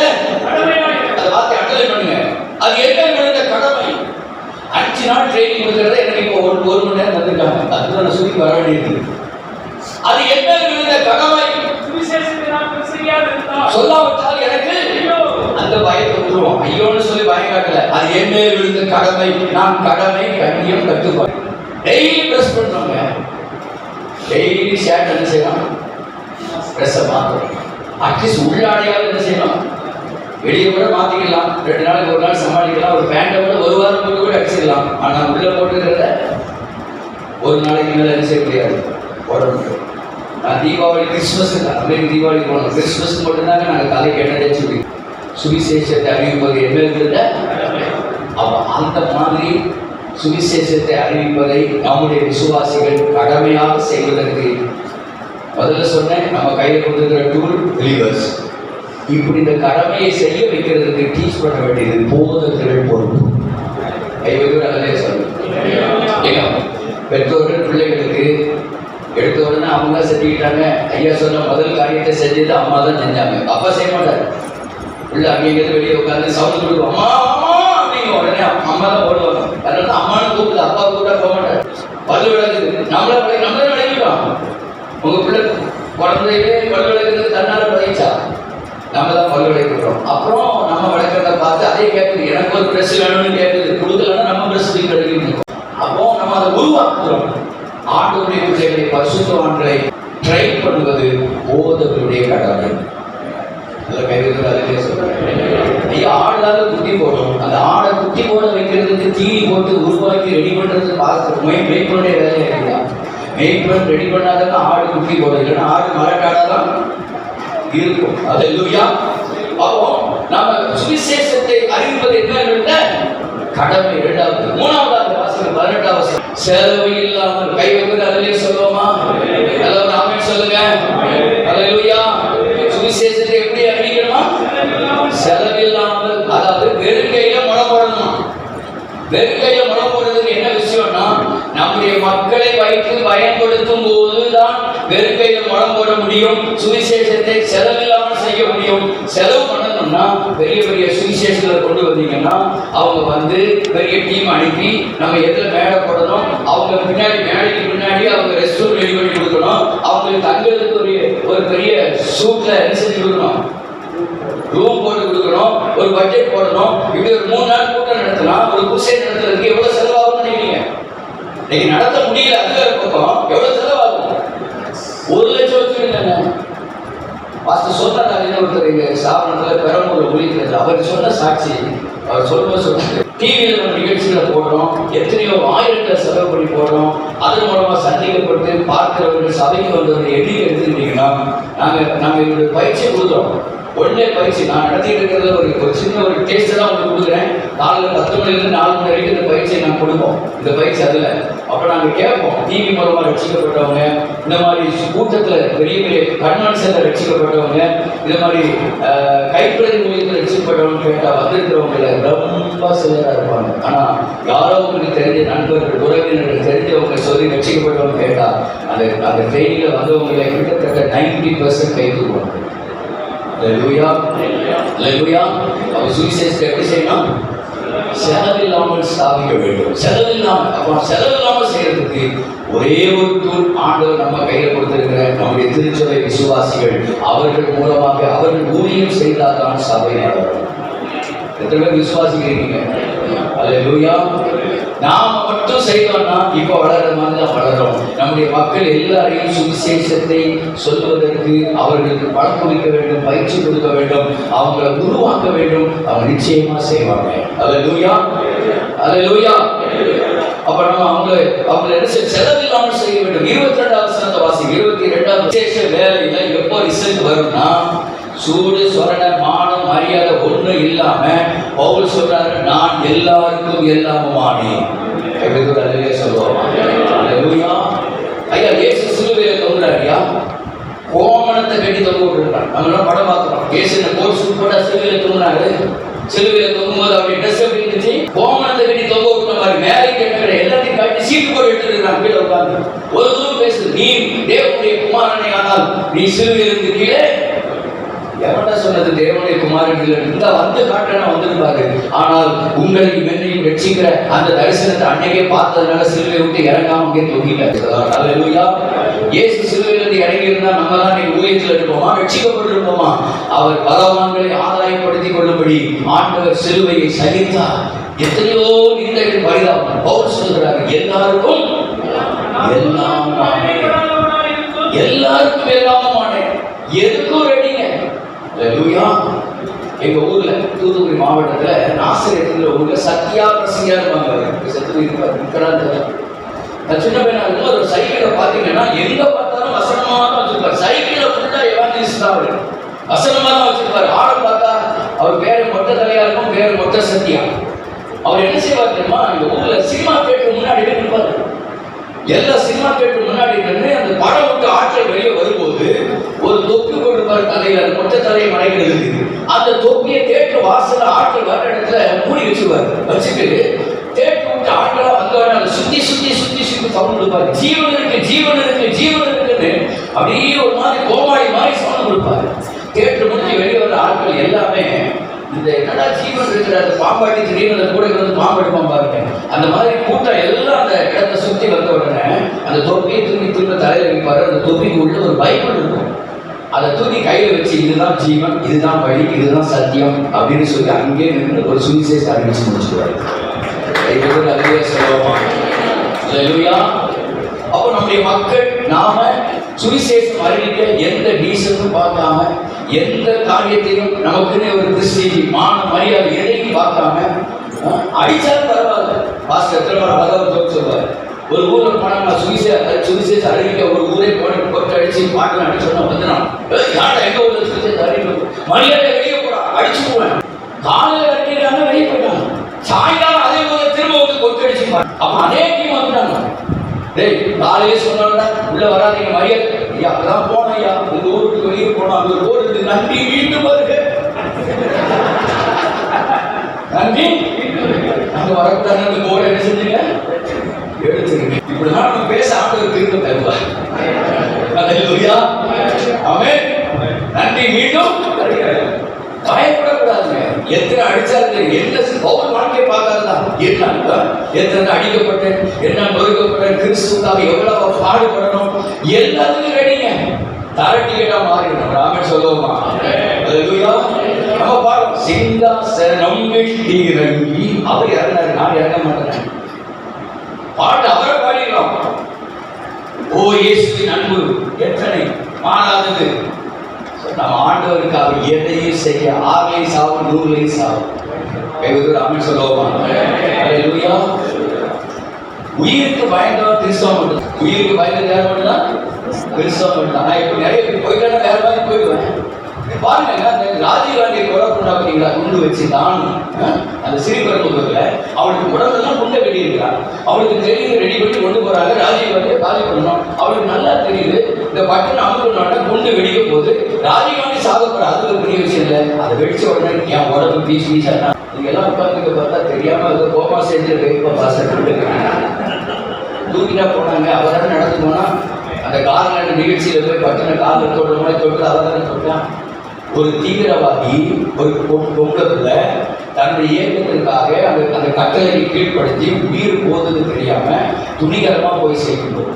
அந்த வார்த்தை அட்டலை பண்ணுங்க, அது என் மேல் விழுந்த கடமை. 5 நாள் ட்ரைனிங் கொடுக்கறத எனக்கு இப்போ 1 மணி நேரம் தந்துட்டாங்க. அதுதான் நான் சொல்லி வர வேண்டியது. அது என் மேல் விழுந்த கடமை. சொல்லாவிட்டால் எனக்கு அந்த பயத்தை விட்டுருவோம். ஐயோன்னு சொல்லி பயம் காட்டல. அது என் மேல் விழுந்த கடமை. நான் கடமை கண்ணியம் கட்டுப்பாடு டெய்லி ட்ரெஸ் பண்றோங்க. டெய்லி ஷர்ட் என்ன செய்யலாம், ட்ரெஸ்ஸை மாற்றணும். அட்லீஸ்ட் உள்ளாடையாவது என்ன செய்யணும், வெளியே கூட மாற்றிக்கலாம். 2 நாளைக்கு ஒரு நாள் சமாளிக்கலாம். ஒரு பேண்டை கூட ஒரு வாரம் போட்டு கூட அடிச்சிடலாம். ஆனால் உள்ளே போட்டுக்கிறத ஒரு நாளைக்கு மேலே என்ன செய்ய முடியாது, போட முடியும். நான் தீபாவளி கிறிஸ்மஸுக்கு அன்றைக்கு தீபாவளி போனோம். கிறிஸ்மஸ்க்கு மட்டும்தாங்க நாங்கள் தலை கேட்டதே சொல்லி சுவிசேஷத்தை அறிவிப்பது என்ன இருந்தது. அப்போ அந்த மாதிரி சுவிசேஷத்தை அறிவிப்பதை நம்முடைய விசுவாசிகள் கடமையாக செய்வதற்கு முதல்ல சொன்னேன், நம்ம கையில் கொடுத்துருக்கிற டூல் பிலீவர்ஸ். இப்படி இந்த கடமையை செய்ய வைக்கிறதுக்கு டீச் பண்ண வேண்டியது போதகர்கள் பொறுப்பு. கைவர்கள் அதிலே சொல்லுங்க. பெற்றோர்கள் பிள்ளைகளுக்கு எடுத்த உடனே அவங்க தான் செஞ்சுக்கிட்டாங்க. ஐயா சொன்ன முதல் காரியத்தை செஞ்சது அம்மா தான் செஞ்சாங்க. அப்பா செய்ய மாட்டார். பிள்ளை அங்கேங்கிறது வெளியே உட்காந்து சவுண்ட் கொடுக்கும், அம்மா அம்மா அப்படிங்க. உடனே அம்மா தான் போடுவாங்க. அதனால தான் அம்மானு கூப்பிடுது, அப்பா கூப்பிட்டா போக மாட்டார். பல்லு விளக்குது, நம்மளே விளக்கிட்டோம். உங்க பிள்ளை குழந்தையிலே பல்லு விளக்குறது தன்னால பழகிச்சா, நம்ம தான் பல்லு விளக்கிட்டோம். அப்புறம் நம்ம விளக்கிறத பார்த்து அதே கேட்குது, எனக்கு ஒரு ட்ரெஸ் வேணும்னு கேட்குது. கொடுக்கலன்னா நம்ம ட்ரெஸ் தூக்கி கிடைக்கணும். அப்போ நம்ம அதை உருவாக்குறோம். ஆண்டவருடைய பிள்ளைகளை பரிசுத்தவான்களை ட்ரைன் பண்ணுவது போதகருடைய கடமை. ஆடாத குட்டி போடும். அந்த ஆடை குட்டி போட வைக்கிறதுக்கு தீனி போட்டு உருவாக்கி ரெடி பண்றது பார்த்து மேய்ப்பனுடைய வேலையா இல்லையா? மேய்ப்பன் ரெடி பண்ணாதான் ஆடு குட்டி போடும். இல்லைன்னா ஆடு மரக்காடாதான் இருக்கும். அல்லேலூயா. அப்போ நாம சுவிசேஷத்தை அறிவிப்பது என்ன கடமை. 2வது 3வது வாசகம் 18வது செலவு இல்லாமல் கை வைப்பது அதிலே சொல்லுவோமா? எல்லாரும் ஆமென் சொல்லுங்க. அல்லேலூயா. சுவிசேஷத்தை எப்படி அறிவிக்கணுமா? செலவு இல்லாமல், அதாவது வெறும் கையில முளம் போடணும். வெறும் கையில முளம் போடுறதுக்கு என்ன விஷயம்னா, நம்முடைய மக்களை வைத்து பயன்படுத்தும் போதுதான் வெறும் கையில முளம் போட முடியும். சுவிசேஷத்தை செலவில்லாமல் செய்ய முடியும். செலவு பண்ணணும்னா பெரிய பெரிய சுவிசேஷங்களை கொண்டு வந்தீங்கன்னா அவங்க வந்து பெரிய டீம் அனுப்பி நம்ம எதில் மேடை போடணும், அவங்க பின்னாடி மேடைக்கு பின்னாடி அவங்க ரெஸ்ட் ரூம் ரெடி பண்ணி கொடுக்கணும். அவங்களுக்கு தங்குறதுக்கு ஒரு பெரிய சூட்ல என்ன செஞ்சு கொடுக்கணும், ரூம் போட்டு கொடுக்கணும், ஒரு பட்ஜெட் போடணும். இப்படி ஒரு 3 நாள் கூட்டம் நடத்தினா ஒரு குசை நடத்துறதுக்கு எவ்வளவு செலவாகும் நினைக்கிறீங்க? இன்னைக்கு நடத்த முடியல, அதுவே பக்கம் எவ்வளவு செலவாகும்? 1 லட்சம் வச்சுருங்க. பாஸ்டர் சொன்னார், ஒருத்தர் சாப்பிடத்துல பெரம்பூர்ல ஒழிக்கிறது. அவர் சொன்ன சாட்சி, அவர் சொல்லும்போது டிவியில் நம்ம நிகழ்ச்சிகளை போடுறோம், எத்தனையோ ஆயிரங்களை செலவு பண்ணி போடுறோம். அதன் மூலமா சந்திக்கப்பட்டு பார்க்கிறவர்கள் சபைக்கு வந்தவர்கள் எண்ணிக்கை எடுத்துக்கிட்டீங்கன்னா நாங்கள் எங்களுடைய பயிற்சியை கொடுக்குறோம். ஒன்றே பயிற்சி நான் நடத்திட்டு இருக்கிறது ஒரு சின்ன ஒரு டேஸ்ட் தான் உங்களுக்கு கொடுக்குறேன். காலையில் 10 மணிலேருந்து 4 மணி வரைக்கும் இந்த பயிற்சியை நாங்கள் கொடுப்போம். இந்த பயிற்சி அதில் அப்போ நாங்கள் கேட்போம், டிவி மூலமாக ரட்சிக்கப்பட்டவங்க, இந்த மாதிரி கூட்டத்தில் பெரிய பெரிய கன்வென்ஷனில் ரட்சிக்கப்பட்டவங்க, இந்த மாதிரி கைப்பிரதி மூலியத்தில் ரட்சிக்கப்பட்டவங்க கேட்டால் வந்திருக்கிறவங்கள ரொம்ப சிலராக இருப்பாங்க. ஆனால் யாரோ உங்களுக்கு தெரிஞ்ச நண்பர்கள், உறவினர்கள், தெரிஞ்சவங்க சொல்லி ரட்சிக்கப்பட்டவங்க கேட்டால் அந்த ட்ரெயினில் வந்தவங்களை கிட்டத்தட்ட 90% கை தூக்குவாங்க. அல்லேலூயா. அல்லேலூயா. அப்ப சுவிசேஷத்தை எப்படி செய்யணும்? செலவில்லாமல் ஸ்தாபிக்க வேண்டும். செலவில்லாமல், அப்போ செலவில்லாமல் செய்யறதுக்கு ஒரே ஒரு டூல் ஆண்டவர் நம்ம கையில் கொடுத்திருக்கிற நம்முடைய திருச்சபை விசுவாசிகள். அவர்கள் மூலமாக அவர்கள் ஊழியம் செய்தால்தான் சபை வளரும். எத்தனை பேர் விசுவாசிக்கிறீங்க? அல்லேலூயா. நாம மட்டும் செய்தோம்னா இப்ப வளர்ற மாதிரி தான் வளரும். நம்முடைய மக்கள் எல்லாரையும் சுவிசேஷத்தை சொல்வதற்கு அவர்களுக்கு பழக்கமிக்க வேண்டும், பயிற்சி கொடுக்க வேண்டும், அவங்களை உருவாக்க வேண்டும். அவங்க நிச்சயமா செய்வாங்க. அல்லேலூயா. அல்லேலூயா. அப்ப நம்ம அவங்களை என்ன செலவில்லாமல் செய்ய வேண்டும். 22வது வசனத்தை வாசி. 22வது விசேஷ வேலையில எப்போ ரிசல்ட் வரும்னா, சூடு சொரண மானம் மரியாதை ஒன்றும் இல்லாம பவுல் சொல்றாரு, நான் எல்லாருக்கும் எல்லாமுமானேன். சொல்லுவோம். ஐயா இயேசு சிலுவையில தொங்குறாரியா, கோமணத்தை கட்டி தொங்க விட்டுருக்காங்க. நம்ம படம் பார்க்கிறோம். இயேசு கோட் சூட் போட்டா சிலுவையில தொங்குறாரு. சிலுவையில தொங்கும்போது அப்படி ட்ரெஸ் எப்படி இருந்துச்சு? கோமணத்தை கட்டி தொங்க விட்டுற மாதிரி மேலே கேட்கிற எல்லாத்தையும் காட்டி சீட்டு போட்டு எடுத்துருக்காங்க. கீழே உட்காந்து ஒரு தூரம் பேசுது, நீ தேவனுடைய குமாரனை ஆனால் நீ சிலுவையிலிருந்து கீழே. எவன்டா சொன்னது தேவனுடைய குமாரன் இல்லை? இந்த வந்து காட்டுறா வந்துருப்பாரு. ஆனால் உங்களை என்னையும் ரட்சிக்கிற அந்த தரிசனத்தை அன்னைக்கே பார்த்ததுனால சிலுவை விட்டு இறங்காம அங்கே தொங்கிட்டாரு. அல்லேலூயா. இயேசு சிலுவையிலிருந்து இறங்கி இருந்தா நம்ம தான் நீங்க ஊழியத்தில் இருப்போமா, ரட்சிக்கப்பட்டிருப்போமா? அவர் பலவான்களை ஆதாயப்படுத்திக் கொள்ளும்படி ஆண்டவர் சிலுவையை சகித்தார். எத்தனையோ நிந்தைகள் பரிதாபம். பவுல் சொல்கிறார், எல்லாருக்கும் எல்லாம் எல்லாருக்கும் எல்லாமும் ஆனேன், எதுக்கும் ரெடிங்க. அல்லேலூயா. எங்க ஊர்ல தூத்துக்குடி மாவட்டத்துல நாசரேத்துங்கிற ஊர்ல சத்யா பிரசங்கியா இருப்பாங்க. செத்து இருக்கிறாங்க. நான் சின்ன பையனா இருக்கும்போது ஒரு சைக்கிளை பார்த்தீங்கன்னா எங்க பார்த்தாலும் வசனமா தான் வச்சிருப்பாரு. சைக்கிளை ஃபுல்லா எவாஞ்சலிஸ்ட் தான் அவரு, வசனமா தான் வச்சிருப்பாரு. ஆளை பார்த்தா அவர் பேரு மொட்டை தலையா இருக்கும், பேரு மொட்டை சத்தியா. அவர் என்ன செய்வார் தெரியுமா, இந்த ஊர்ல சினிமா தியேட்டர் முன்னாடி நிற்பாரு. எல்லா சினிமா தியேட்டர் முன்னாடி நின்று அந்த படம் விட்டு ஆட்கள் வெளியே வரும்போது ஒரு தொப்பி கொண்டிருப்பாரு தலையில, அந்த மொட்டை தலையை மறைக்கிறது. அந்த தொப்பியை தியேட்டர் வாசல ஆட்கள் வர இடத்துல மூடி வச்சுருவாரு. வச்சுட்டு தேட்டர் விட்டு ஆட்களா வந்தவன அதை சுத்தி சுத்தி சுத்தி சுத்தி சவுண்ட் கொடுப்பாரு. ஜீவன் இருக்கு, ஜீவன் இருக்கு, ஜீவன் இருக்குன்னு அப்படியே ஒரு மாதிரி கோமாளி மாதிரி சவுண்ட் கொடுப்பாரு. தேட்டர் முடிஞ்சு வெளியே வர ஆட்கள் எல்லாமே இந்த என்னடா ஜீவன் இருக்கிற அந்த பாம்பாட்டி திடீர்னு கூட வந்து பாம்பெடுப்பான் பாருங்க. அந்த மாதிரி கூட்டம் எல்லாம் அந்த இடத்தை சுத்தி வந்த உடனே அந்த தொப்பியை தூக்கி திரும்ப தலையில வைப்பாரு. அந்த தொப்பிக்கு உள்ள ஒரு பைபிள் இருக்கும், அதை தூக்கி கையில வச்சு இதுதான் ஜீவன், இதுதான் வழி, இதுதான் சத்தியம் அப்படின்னு சொல்லி அங்கே நின்று ஒரு சுவிசேஷ அறிவிச்சு முடிச்சுடுவாரு. அப்போ நம்முடைய மக்கள் நாம சுவிசேஷம் அறிவிக்க எந்த டீசலும் பார்க்காம, எந்த காரியத்தையும் நமக்குன்னு ஒரு கிறிஸ்டி மான மரியாதை எதையும் பார்க்காம அடிச்சாலும் பரவாயில்ல. பாஸ்டர் பகவத் சொல்வார், ஒரு ஊர்ல போனா நான் சுவிசேஷ அறிவிக்க ஒரு ஊரே போட்டு அடிச்சு பாட்டு அடிச்சு சொன்னா வந்துடும். யாரா எங்க ஊர்ல சுவிசேஷ அறிவிக்க மரியாதை வெளியே போறா அடிச்சு போவேன். காலையில் அறிவிக்கிறாங்க வெளியே போயிட்டாங்க, சாயங்காலம் அதே போல திரும்ப வந்து கொட்டு அடிச்சு. அப்ப அதே டீம் வந்துட்டாங்க. டேய் காலையே சொன்னா உள்ள வராதீங்க மரியாதை. ஐயா அதான் போனோம் ஐயா, உங்க ஊருக்கு வெளியே போனோம், அங்க ஒரு ஊருக்கு நன்றி மீண்டும் வருக, நன்றி. அங்க வரக்கூடாது அந்த போர்டு என்ன செஞ்சீங்க, எடுத்துருங்க. இப்படிதான் நம்ம பேச ஆண்டவர் திரும்ப தருவார். அல்லேலூயா. ஆமென். நன்றி மீண்டும் பயப்படக்கூடாதுங்க. எத்தனை அடிச்சாலும் என்ன பவுல் வாழ்க்கையை பார்க்காதான் என்ன எத்தனை அடிக்கப்பட்டேன், என்ன நொறுக்கப்பட்டேன், கிறிஸ்துவுக்காக எவ்வளவு பாடுபடணும், எல்லாத்துக்கும் ரெடிங்க. தரட்டிக்கிட்டா மாறிடும். ராமன் சொல்லுவோமா, நம்ம பாடம் சிங்காசனம் வெட்டி இறங்கி அவர் இறந்தாரு, நான் இறங்க மாட்டேன். பாட்டு அவரை பாடிக்கிறோம். ஓ இயேசுவின் அன்பு எத்தனை மாறாதது. நம்ம ஆண்டவருக்காக எதையும் செய்ய 6 சாவும் 100 சாவும். ராமன் சொல்லுவோமா. அல்லேலூயா. உயிருக்கு பயந்தவன் கிறிஸ்தவம் மட்டும். உயிருக்கு பயந்தது யார் மட்டும்தான், கிறிஸ்தவம் மட்டும். நான் இப்போ நிறைய பேர் போயிட்டா வேற மாதிரி போயிடுவேன். பாருங்க, அந்த ராஜீவ் காந்தியை கொலை பண்ணா பார்த்தீங்களா, குண்டு வச்சு தான் அந்த சிறுபெரும்புதூர்ல அவளுக்கு உடம்பெல்லாம் குண்டை கட்டி இருக்கிறான். அவளுக்கு தெரியுது, ரெடி பண்ணி கொண்டு போறாங்க, ராஜீவ் காந்தியை காலி பண்ணணும். அவளுக்கு நல்லா தெரியுது இந்த பட்டன் அமுக்கணும்னா குண்டு வெடிக்க போது ராஜீவ் காந்தி சாகப்படுற, அது ஒரு பெரிய விஷயம் இல்லை. அதை வெடிச்ச உடனே என் உடம்பு பீஸ் பீஸா நீங்க எல்லாம் உட்கார்ந்து பார்த்தா தெரியாம அது கோபா செஞ்சு தூக்கிட்டா போனாங்க. அவரான நடந்து போனா அந்த கார்ல நிகழ்ச்சியில போய் பட்டன காலில் தொடுற மாதிரி தொட்டு அவதான தொட்டான். ஒரு தீவிரவாதி ஒரு பொம்பளத்துல தன்னுடைய இயக்கத்திற்காக அந்த கட்டளை கீழ்படுத்தி உயிர் போதுன்னு தெரியாம துணிகரமா போய் சேர்க்கணும்.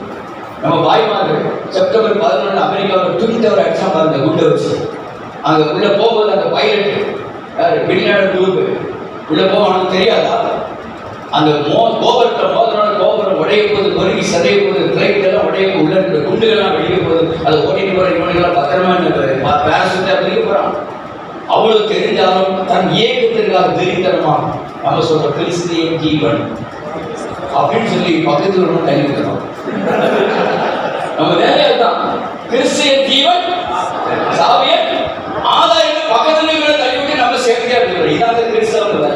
நம்ம பாய்மார்கள் செப்டம்பர் 11 அமெரிக்காவில் ட்வின் டவர் அடிச்சா பாருங்க குண்டை வச்சு. அங்க உள்ள போகும்போது அந்த பைலட் வெளிநாடு குரூப் உள்ள போக அவனுக்கு தெரியாதா, அந்த கோபுரத்தை மோதினால கோபுரம் உடைய போது, பொறுக்கி சதைய போது, பிளைட் எல்லாம் உடைய உள்ள இருக்கிற குண்டுகள்லாம் வெளியே போகுது. அதை ஓட்டிட்டு போற இவனுங்கெல்லாம் பத்திரமா பேரசூட்டா வெளியே போறான். அவ்வளவு தெரிஞ்சாலும் தன் இயக்கத்திற்காக தெரிவித்தனமா நம்ம சொல்ற கிறிஸ்தியன் ஜீவன் அப்படின்னு சொல்லி பக்கத்தில் ஒன்று தள்ளி விட்டுறோம். நம்ம வேலையா தான் கிறிஸ்தியன் ஜீவன் சாவிய ஆதாயம் பக்கத்துல தள்ளி விட்டு நம்ம சேர்த்தே இருக்கிறோம். இதாக கிறிஸ்தவங்க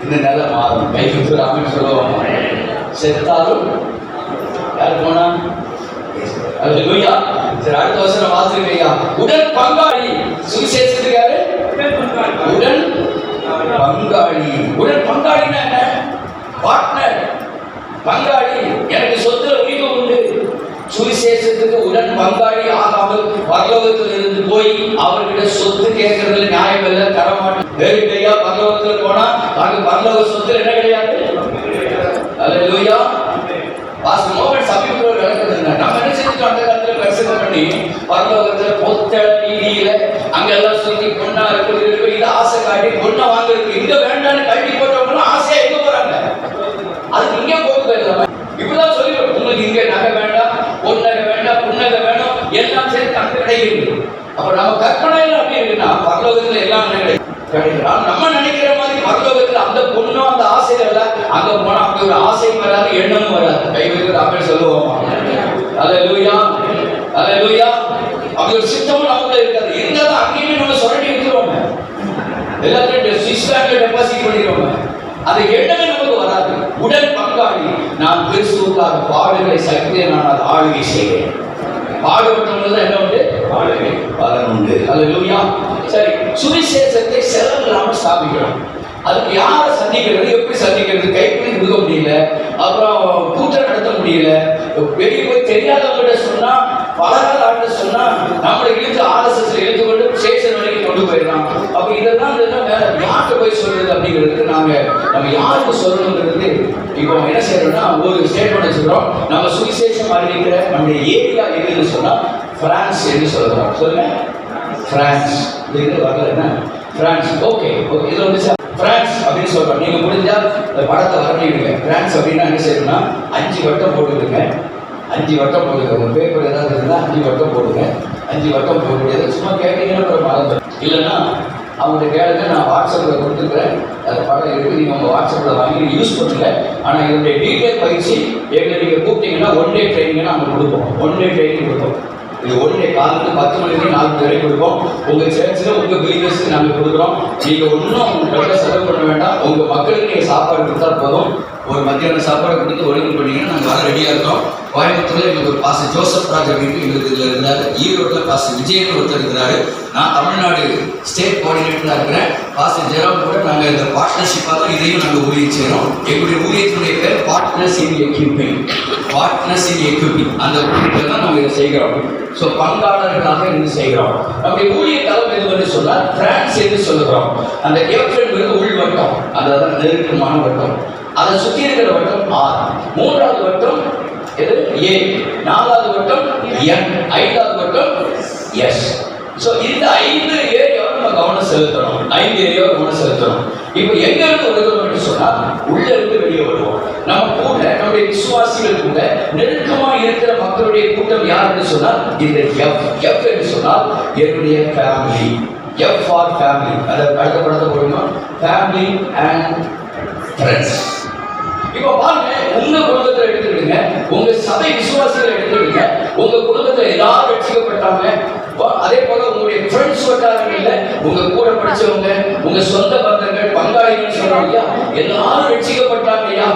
இந்த நிலை மாறும். கைக்கு ராமன் சொல்லுவாங்க, செத்தாலும் யார் போனா. அல்லேலூயா. சரி, அடுத்த வசனம் வாசிக்கையா. உடன் பங்காளி சுவிசேஷத்துக்கு யாரு, உடன் பங்காளி. உடன் பங்காளின்னா என்ன, பார்ட்னர், பங்காளி. எனக்கு சொத்துல உரிமை உண்டு. சுவிசேஷத்துக்கு உடன் பங்காளி ஆகாமல் பரலோகத்தில் இருந்து போய் அவர்கிட்ட சொத்து கேட்கறதுல நியாயம் இல்லை, தரமாட்டேன். வேறுடையா பரலோகத்தில் போனா அங்க பரலோக சொத்துல என்ன கிடையாது. அல்லேலூயா. பாஸ்டர் மோகன் சமீபத்தில் விளக்குதுங்க. நம்ம என்ன செஞ்சுட்டோம், அந்த காலத்துல பிரசங்கம் பண்ணி பரலோகத்துல பொத்த வீதியில அங்கெல்லாம் சுத்தி பொண்ணா இருக்கு, இது ஆசை காட்டி பொண்ணை வாங்குறதுக்கு இங்க வேண்டான்னு கட்டி போட்டவங்க ஆசையா எங்க போறாங்க, அதுக்கு இங்கே போக போயிடலாம். இப்படிதான் சொல்லி உங்களுக்கு இங்க நகை வேண்டாம், பொன்னகை வேண்டாம், புன்னகை வேணும், எல்லாம் சேர்த்து அங்க கிடைக்கிறது. அப்ப நம்ம கற்பனையில அப்படி இருக்குன்னா பரலோகத்துல எல்லாம் கிடைக்கிறான். நம்ம நினைக்கிற மாதிரி பரலோகத்துல அந்த பொண்ணும் அந்த ஆசையில இல்ல. அங்க போனா அப்படி ஒரு ஆசையும் வராது, எண்ணமும் வராது. கை வைக்கிற அப்படி சொல்லுவோமா? அல்லேலூயா, அல்லேலூயா. அப்படி ஒரு சித்தமும் நமக்குள்ள இருக்காது. இருந்தாலும் அங்கேயுமே நம்ம சொல்லி இருக்கிறோம், எல்லாத்தையும் சுவிஸ் பேங்க்ல டெபாசிட் பண்ணிடுவோம். அந்த எண்ணமே நமக்கு வராது. உடல் பங்காளி, நான் கிறிஸ்துவுக்காக பாடுகளை சக்தியை நான் அதை ஆளுகை செய்வேன். பாடுபட்டவங்க என்ன உண்டு? ஆளுகை பலன் உண்டு. அல்லேலூயா. சரி, சுவிசேஷத்தை செலவில்லாம ஸ்தாபிக்கணும். அதுக்கு யாரை சந்திக்கிறது, எப்படி சந்திக்கிறது? கைப்பிடி கொடுக்க முடியல, அப்புறம் கூட்டம் நடத்த முடியல, வெளியே போய் தெரியாதவங்கிட்ட சொன்னா, பலராத ஆட்ட சொன்னா நம்மளை இழுத்து ஆர்எஸ்எஸ்ல இழுத்து கொண்டு ஸ்டேஷன் வரைக்கும் கொண்டு போயிடலாம். அப்ப இதெல்லாம் வேற யார்கிட்ட போய் சொல்றது அப்படிங்கிறதுக்கு நம்ம யாருக்கு சொல்லணுங்கிறது இப்போ என்ன செய்யறோம்னா ஒரு ஸ்டேட்மெண்ட் வச்சுக்கிறோம். நம்ம சுவிசேஷம் அறிவிக்கிற நம்முடைய ஏரியா எதுன்னு சொன்னா பிரான்ஸ் என்று சொல்றோம். சொல்லுங்க, பிரான்ஸ். இது வரல என்ன? பிரான்ஸ். ஓகே ஓகே, இது வந்து பிரான்ஸ் அப்படின்னு சொல்றோம். நீங்க முடிஞ்சா இந்த படத்தை வரணிடுங்க. பிரான்ஸ் அப்படின்னா என்ன செய்யணும்னா 5 வட்டம் போட்டுருங்க. 5 வட்டம் போடுங்க. உங்க பேப்பர் ஏதாவது இருந்தா 5 வட்டம் போடுங்க. 5 வட்டம் போட முடியாது. சும்மா கேட்டீங்கன்னா ஒரு மறந்து இல்லைன்னா அவங்க கேளுங்க. நான் வாட்ஸ்அப்பில் கொடுத்துருக்கிறேன், அந்த படம் இருக்கு. நீங்கள் உங்கள் வாட்ஸ்அப்பில் வாங்கி யூஸ் பண்ணுங்க. ஆனால் இதனுடைய டீட்டெயில் பயிற்சி எங்களை நீங்கள் கூப்பிட்டீங்கன்னா 1 டே ட்ரைனிங்கை நாங்கள் கொடுப்போம். 1 டே ட்ரைனிங் கொடுப்போம். இது 1 டே காலையில் 10 மணிக்கு 4 மணி வரைக்கும் கொடுப்போம். உங்கள் சர்ச்சில் உங்கள் பிலீவர்ஸ்க்கு நாங்கள் கொடுக்குறோம். நீங்கள் ஒன்றும் உங்களுக்கு செலவு பண்ண வேண்டாம். உங்கள் மக்களுக்கு நீங்கள் சாப்பாடு கொடுத்தா போதும். ஒரு மத்தியான சாப்பாடு கொடுத்து ஒழுங்கு பண்ணீங்கன்னா நாங்கள் வர ரெடியாக இருக்கோம். கோயம்புத்தூர்ல எங்களுக்கு ஒரு பாஸ்டர் ஜோசப் ராஜ் அப்படின்னு எங்களுக்கு இதில் இருந்தார். ஈரோட்டில் பாஸ்டர் விஜயன் ஒருத்தர் இருக்கிறாரு. நான் தமிழ்நாடு ஸ்டேட் கோஆர்டினேட்டராக இருக்கிறேன். பாஸ்டர் ஜெராம் கூட நாங்கள் இந்த பார்ட்னர்ஷிப்பாக தான் இதையும் நாங்கள் ஊழியம் செய்கிறோம். எங்களுடைய ஊழியத்தினுடைய பேர் பார்ட்னர்ஸ் இன் எக்யூப்பிங். பார்ட்னர்ஸ் இன் எக்யூப்பிங் அந்த ஊழியத்தில் தான் நாங்கள் இதை செய்கிறோம். ஸோ பங்காளர்களாக இருந்து செய்கிறோம். நம்முடைய ஊழிய தளம் எதுன்னு சொன்னால் பிரான்ஸ் என்று சொல்லுகிறோம். அந்த எஃப் என்பது உள்வட்டம், அதாவது நெருக்கமான வட்டம். அதை சுற்றி இருக்கிற வட்டம் R. 3வது வட்டம் எது? A. 4வது வட்டம் N. 5வது வட்டம் S. ஸோ இந்த 5 ஏரியாவை நம்ம கவனம் செலுத்தணும். 5 ஏரியாவை கவனம் செலுத்தணும். இப்போ எங்க இருந்து வருகிறோம் சொன்னா உள்ள இருந்து வெளியே வருவோம். நம்ம கூட நம்முடைய விசுவாசிகள் கூட நெருக்கமா இருக்கிற மக்களுடைய கூட்டம் யாருன்னு சொன்னால் இந்த எஃப் என்று சொன்னால் என்னுடைய ஃபேமிலி. F for family. அதை அடுத்த படத்தை போடணும். Family and friends. இப்போ பாருங்க, உங்க குடும்பத்தை எடுத்துக்கிடுங்க, உங்க சபை விசுவாசிகளை எடுத்துக்கிடுங்க. உங்க குடும்பத்துல எல்லாரும் ரட்சிக்கப்பட்டாங்க. அதே போல உங்களுடைய ஃப்ரெண்ட்ஸ் வட்டாரங்கள்ல உங்க கூட படிச்சவங்க, உங்க சொந்த பந்தங்கள், பங்காளிகள் சொல்றாங்க இல்லையா, எல்லாரும் ரட்சிக்கப்பட்டாங்க இல்லையா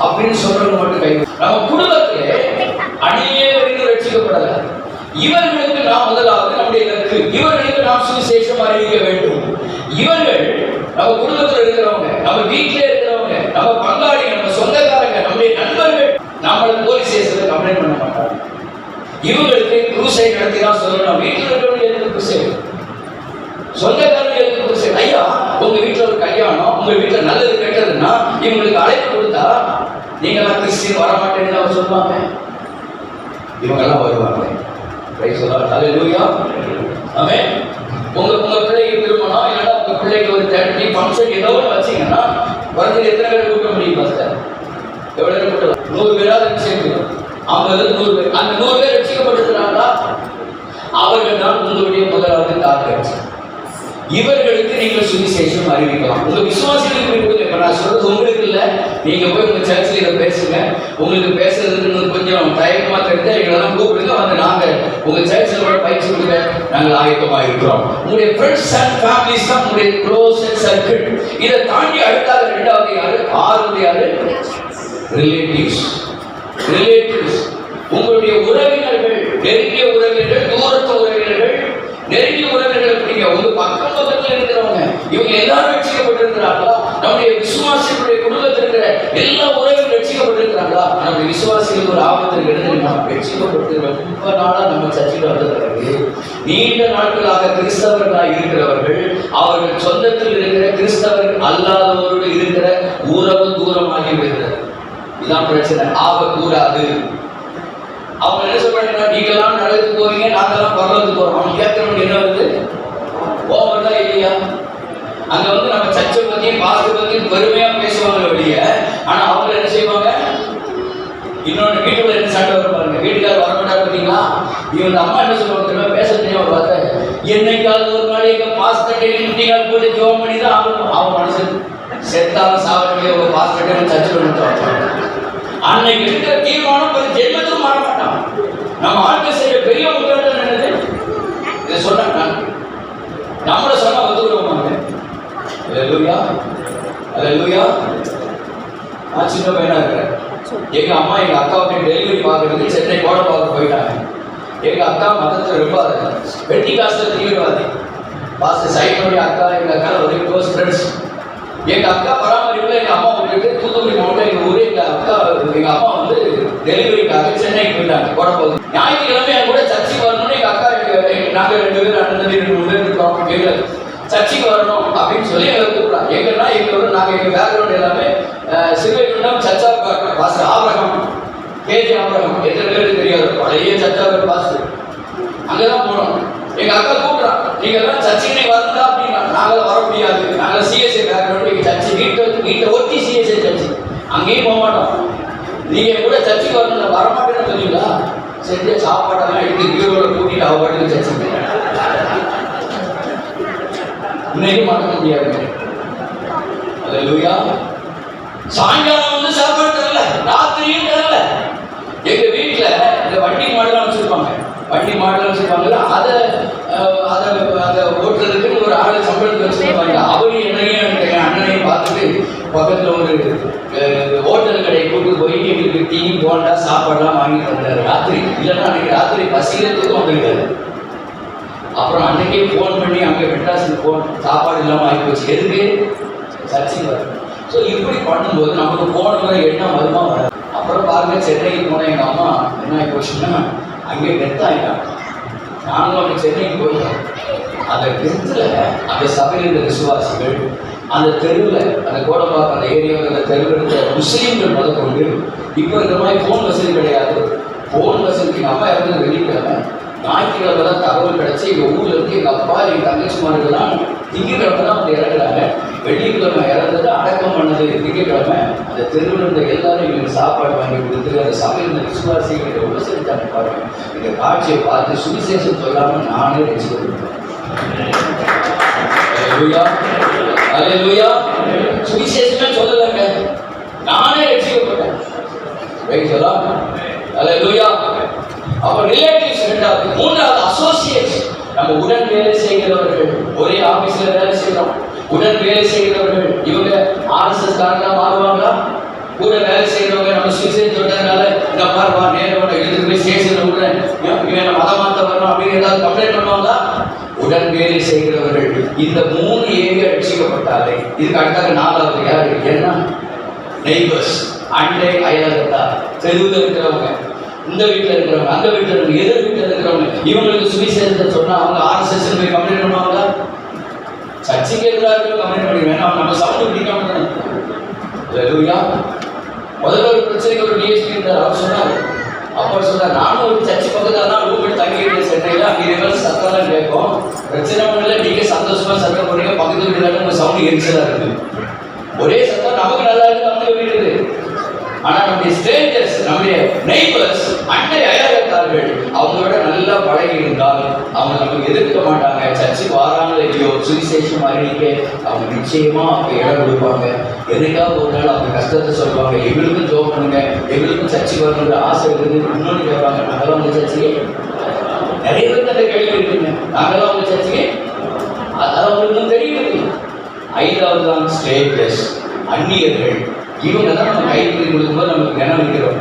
அப்படின்னு சொல்றவங்க மட்டும் கை. நம்ம குடும்பத்திலே அநேகருக்கு ரட்சிக்கப்படல. இவர்களுக்கு நாம் முதலாவது நம்முடைய இலக்கு. இவர்களுக்கு நாம் சுவிசேஷம் அறிவிக்க வேண்டும். இவர்கள் நம்ம குடும்பத்தில் இருக்கிறவங்க, நம்ம வீட்டிலே இருக்கிறவங்க, நம்ம பங்காளிகள், நம்ம சொந்தக்காரங்க, நம்முடைய நண்பர்கள் நம்மளை போலீஸ் ஸ்டேஷன்ல கம்ப்ளைண்ட் பண்ண மாட்டாங்க. இவங்களுக்கு குருசை நடத்தி தான் சொல்லணும். வீட்டில் இருக்கிறவங்க எதுக்கு குருசை? சொந்தக்காரங்க எதுக்கு குருசை? ஐயா, உங்க வீட்டில் ஒரு கல்யாணம், உங்க வீட்டில் நல்லது கெட்டதுன்னா இவங்களுக்கு அழைப்பு கொடுத்தா நீங்களாம் கிறிஸ்டின் வர மாட்டேன்னு அவர் சொல்லுவாங்க. இவங்கெல்லாம் வருவாங்க. அல்லேலூயா. ஆமென். உங்க பிள்ளைக்கு திருமணம் இல்லைன்னா உங்க பிள்ளைக்கு ஒரு 30 ஃபங்க்ஷன் ஏதோ ஒன்று வச்சீங்கன்னா குறைஞ்சது எத்தனை பேர் கூட்ட முடியும்? பாஸ்டர் எவ்வளவு பேர் கூட்டலாம்? 100 பேராவது சேர்க்கணும். 50 பேர். அந்த 100 பேர் ரட்சிக்கப்பட்டிருக்கிறாங்களா? அவர்கள் தான் உங்களுடைய முதலாவது டார்கெட். இவர்களுக்கு நீங்கள் சுவிசேஷம் அறிவிக்கலாம். உங்க விசுவாசிகளுக்கு இப்ப நான் சொல்றது உங்களுக்கு இல்ல. நீங்க போய் உங்க சர்ச்சில் இதை பேசுங்க. உங்களுக்கு பேசுறதுக்கு கொஞ்சம் தயக்கமா தெரிஞ்சா எங்களெல்லாம் கூப்பிடுங்க. வந்து நாங்க உங்க சர்ச்சில் பயிற்சி கொடுக்க நாங்கள் ஆயத்தமா இருக்கிறோம். உங்களுடைய ஃப்ரெண்ட்ஸ் அண்ட் ஃபேமிலிஸ் தான் உங்களுடைய க்ளோஸ் சர்க்கிள். இதை தாண்டி அடுத்தாவது 2வது யாரு? 6வது யாரு? ரிலேட்டிவ்ஸ். உங்களுடைய உறவினர்கள், நெருங்கிய உறவினர்கள், தூரத்து உறவினர்கள், நெருங்கிய உறவினர்கள். உங்க பக்கத்தில் இருக்கிறவங்க இவங்க எல்லாரும் ரட்சிக்கப்பட்டிருக்கிறார்களா? நம்முடைய விசுவாசிகளுடைய குடும்பத்தில் இருக்கிற எல்லா உறவுகளும் ரட்சிக்கப்பட்டிருக்கிறாங்களா? நம்முடைய விசுவாசிகள் ஒரு ஆபத்தில் எழுதி ரட்சிக்கப்பட்டிருக்கிற ரொம்ப நாளா நம்ம சர்ச்சையில் வந்தது. நீண்ட நாட்களாக கிறிஸ்தவர்களாக இருக்கிறவர்கள் அவர்கள் சொந்தத்தில் இருக்கிற கிறிஸ்தவர்கள் அல்லாதவரோடு இருக்கிற உறவு தூரமாகி விடுகிறது. இதான் பிரச்சனை. ஆகக்கூடாது. அவங்க என்ன சொல்றாங்கன்னா, நீங்கெல்லாம் நரகத்துக்கு போவீங்க, நாங்கெல்லாம் பரலோகத்துக்கு போறோம். அவங்க கேட்கறவங்க என்ன வருது? ஓவர் தான் இல்லையா? அங்க வந்து நம்ம சர்ச்சை பத்தியும் பாஸ்டர் பத்தியும் பெருமையா பேசுவாங்க வெளிய. ஆனா அவங்க என்ன செய்வாங்க? இன்னொன்று வீட்டுக்குள்ள என்ன சண்டை வரும் பாருங்க. வீட்டுக்காரர் வரமாட்டாரு பார்த்தீங்களா? இவங்க அம்மா என்ன சொல்லுவாங்க பேச தெரியும் ஒரு வார்த்தை, என்னைக்காவது ஒரு நாள் எங்க பாஸ்கட்டை முட்டிகால் போட்டு ஜோம் பண்ணி தான் ஆகணும். அவன் மனுஷன் செத்தாலும் சாவரங்களே ஒரு பாஸ்கட்டை சர்ச்சை பண்ணி அன்னைக்கு இருக்கிற தீர்மானம் ஒரு ஜென்மத்துக்கும் மாற மாட்டான். நம்ம ஆட்கள் செய்ய பெரிய முக்கியம் என்னது இதை சொன்னாங்க. நம்மள சொன்னா ஒத்துக்கிறோமாங்க? அல்லேலூயா, அல்லேலூயா. நான் சின்ன பையனா இருக்கிறேன். எங்க அம்மா எங்க அக்காவுக்கு டெலிவரி பார்க்கறதுக்கு சென்னை கோடம்பாக்கம் போயிட்டாங்க. எங்க அக்கா மதத்தில் ரொம்ப வெட்டி காசுல தீவிரவாதி. பாஸ்டர் சைனுடைய அக்கா எங்க அக்கா ஒரு க்ளோஸ் ஃப்ரெண்ட்ஸ். எங்க அக்கா பராமரிப்புல எங்க அம்மா விட்டுட்டு தூத்துக்குடி மாவட்டம் எங்க ஊரே எங்க அம்மா வந்து டெலிவரிக்காக சென்னைக்கு போயிட்டாங்க கோடம்பாக்கம். ஞாயிற்றுக்கிழமை என் கூட சர்ச்சைக்கு வரணும்னு எங்க அக்கா நாங்க 2 பேர் அண்ணன் 2 பேர் இருக்கோம். எங்க சர்ச்சைக்கு வரணும் அப்படின்னு சொல்லி எங்களை கூப்பிடுறாங்க. எங்கன்னா எங்களோட நாங்கள் எங்கள் பேக்ரவுண்ட் எல்லாமே சிறுவைகுண்டம் சர்ச்சாக பாஸ்டர் ஆபிரகாம், கேஜி ஆபிரகாம், எத்தனை பேருக்கு தெரியாது, பழைய சர்ச்சாக பாஸ்டர். அங்கே தான் போனோம். எங்கள் அக்கா கூப்பிட்றான், நீங்கள் எல்லாம் சர்ச்சைக்கு வரணும்டா அப்படின்னா. நாங்களும் வர முடியாது, நாங்கள் சிஎஸ்ஐ பேக்ரவுண்ட், எங்கள் சர்ச்சை வீட்டை ஒட்டி சிஎஸ்ஐ சர்ச்சை, அங்கேயும் போக மாட்டோம். நீங்கள் கூட சர்ச்சைக்கு வரணும், வரமாட்டேன்னு சொன்னீங்களா? செஞ்ச சாப்பாடெல்லாம் எடுத்து வீரோட கூட்டிட்டு அவப்பாட்டுக்கு சர்ச்சைக்கு இன்னைக்கு மறக்க முடியாது. அல்லேலூயா. சாயங்காலம் வந்து சாப்பாடு தரல, ராத்திரியும் தரல. எங்க வீட்டுல இந்த வண்டி மாடலாம் வச்சிருப்பாங்க, வண்டி மாடலாம் வச்சிருப்பாங்கல்ல, அதை ஓட்டுறதுக்கு ஒரு ஆளு சம்பளத்துக்கு வச்சிருப்பாங்க. அவரையும் என்னையும் என் அண்ணனையும் பார்த்துட்டு பக்கத்துல ஒரு ஹோட்டல் கடையை கூட்டு போய் எங்களுக்கு டீ போண்டா சாப்பாடுலாம் வாங்கி தந்தாரு ராத்திரி. இல்லைன்னா அன்னைக்கு ராத்திரி பசிக்கிறதுக்கும் வந்துருக்காரு. அப்புறம் அன்னைக்கே ஃபோன் பண்ணி அங்கே மெட்ராஸுக்கு ஃபோன், சாப்பாடு இல்லாமல் ஆகி போச்சு. எதுக்கு? சர்ச்சைக்கு வரும். ஸோ இப்படி பண்ணும்போது நமக்கு போனவங்க எண்ணம் வருமா வராது. அப்புறம் பாருங்க, சென்னைக்கு போன எங்கள் அம்மா என்ன ஆகி போச்சுன்னா அங்கே டெத் ஆகிட்டாங்க. நாங்களும் அங்கே சென்னைக்கு போயிட்டோம். அந்த டெத்தில் அந்த சபையில் இருந்த விசுவாசிகள், அந்த தெருவில், அந்த கோடம்பாக்கம் அந்த ஏரியாவில் அந்த தெருவில் இருந்த முஸ்லீம்கள் முதற்கொண்டு இப்போ இந்த மாதிரி ஃபோன் வசதி கிடையாது. ஃபோன் வசதிக்கு எங்கள் அம்மா இறந்தது வெள்ளிக்கிழமை, ஞாயிற்றுக்கிழமை தான் தகவல் கிடச்சி எங்கள் ஊரில் இருந்து எங்கள் அப்பா எங்கள் தங்கச்சிமார்கள்லாம் திங்கக்கிழமை தான் வந்து இறங்குறாங்க. வெள்ளிக்கிழமை இறந்தது, அடக்கம் பண்ணது திங்கக்கிழமை. அந்த தெருவில் இருந்த எல்லாரும் எங்களுக்கு சாப்பாடு வாங்கி கொடுத்து அந்த சபையில் இருந்த விசுவாசிகளை உபசரித்தாங்க. பாருங்க, இந்த காட்சியை பார்த்து சுவிசேஷம் சொல்லாமல் நானே ரசிக்கப்பட்டேன். அல்லேலூயா, அல்லேலூயா. சுவிசேஷமே சொல்லலைங்க, நானே ரசிக்கப்பட்டேன். சொல்லலாம். அல்லேலூயா. அப்ப ரிலேட்டிவ்ஸ் ரெண்டாவது. மூன்றாவது அசோசியேட்ஸ். நம்ம உடன் வேலை செய்கிறவர்கள், ஒரே ஆபீஸ்ல வேலை செய்யறோம், உடன் வேலை செய்கிறவர்கள். இவங்க ஆர்எஸ்எஸ் காரங்களா மாறுவாங்களா? கூட வேலை செய்யறவங்க நம்ம சுவிசேஷம் சொல்றதுனால இந்த பார்வா நேரம் எழுதி போய் ஸ்டேஷன்ல விடுறேன், இவன் மதமாத்த வரணும் அப்படின்னு ஏதாவது கம்ப்ளைண்ட் பண்ணுவாங்களா? உடன் வேலை செய்கிறவர்கள். இந்த 3 ஏரியா ரட்சிக்கப்பட்டாலே இதுக்கு அடுத்தாங்க 4வது யாரு? என்ன? நெய்பர்ஸ், அண்டை அயலகத்தார், தெருவில் இருக்கிறவங்க, இந்த வீட்டில் இருக்கிறவங்க, அந்த வீட்டில் இருக்கிறவங்க, எதிர் வீட்டில் இருக்கிறவங்க. இவங்களுக்கு சுவிசேஷத்தை சொன்னா அவங்க ஆர்எஸ்எஸ் போய் கம்ப்ளைண்ட் பண்ணுவாங்களா? சர்ச்சைக்கு எதிராக கம்ப்ளைண்ட் பண்ணிடுவேன். நம்ம சவுண்ட் பிடிக்காம தானே. முதல்ல ஒரு பிரச்சனைக்கு ஒரு டிஎஸ்பி இருந்தார். அவர் சொன்னார், அப்போ சொன்னார், நானும் ஒரு சர்ச்சை பக்கத்தில் தான் ரூம் எடுத்து தங்கிட்டு சென்னையில், அங்கே இதெல்லாம் சத்தம்லாம் கேட்கும், பிரச்சனை பண்ணல, நீங்கள் சந்தோஷமா சத்தம் போடுறீங்க, பக்கத்து வீட்டுல உங்க சவுண்ட் எரிச்சலாக இருக்குது. ஒரே சத்தம் நமக்கு நல்லா இருக்குது, அவங்க வீட்டுது. ஆனால் நம்முடைய ஸ்ட்ரேஞ்சர்ஸ், நம்முடைய நெய்பர்ஸ், அண்டை அயலகத்தார்கள், அவங்களோட நல்லா பழகி இருந்தால் அவங்க நமக்கு எதிர்க்க மாட்டாங்க. சர்ச்சைக்கு வாராங்களோ இல்லையோ, சுவிசேஷம் அறிவிக்க அவங்க நிச்சயமா அவங்க இடம் கொடுப்பாங்க. என்னைக்காவது ஒரு நாள் அவங்க கஷ்டத்தை சொல்லுவாங்க, எங்களுக்கும் ஜோம் பண்ணுங்க, எங்களுக்கும் சர்ச்சைக்கு வரணுன்ற ஆசை இருக்குது. இன்னொன்று கேட்பாங்க, நாங்களாம் உங்க சர்ச்சைக்கு, நிறைய பேருக்கு அந்த கேள்வி இருக்குங்க, நாங்களாம் உங்க சர்ச்சைக்கு, அதான் அவங்களுக்கு தெரியுது. 5வது தான் ஸ்ட்ரேஞ்சர்ஸ், அந்நியர்கள். இவங்க தான் நம்ம கைப்பிடி கொடுக்கும்போது நமக்கு கனம் இருக்கிறோம்.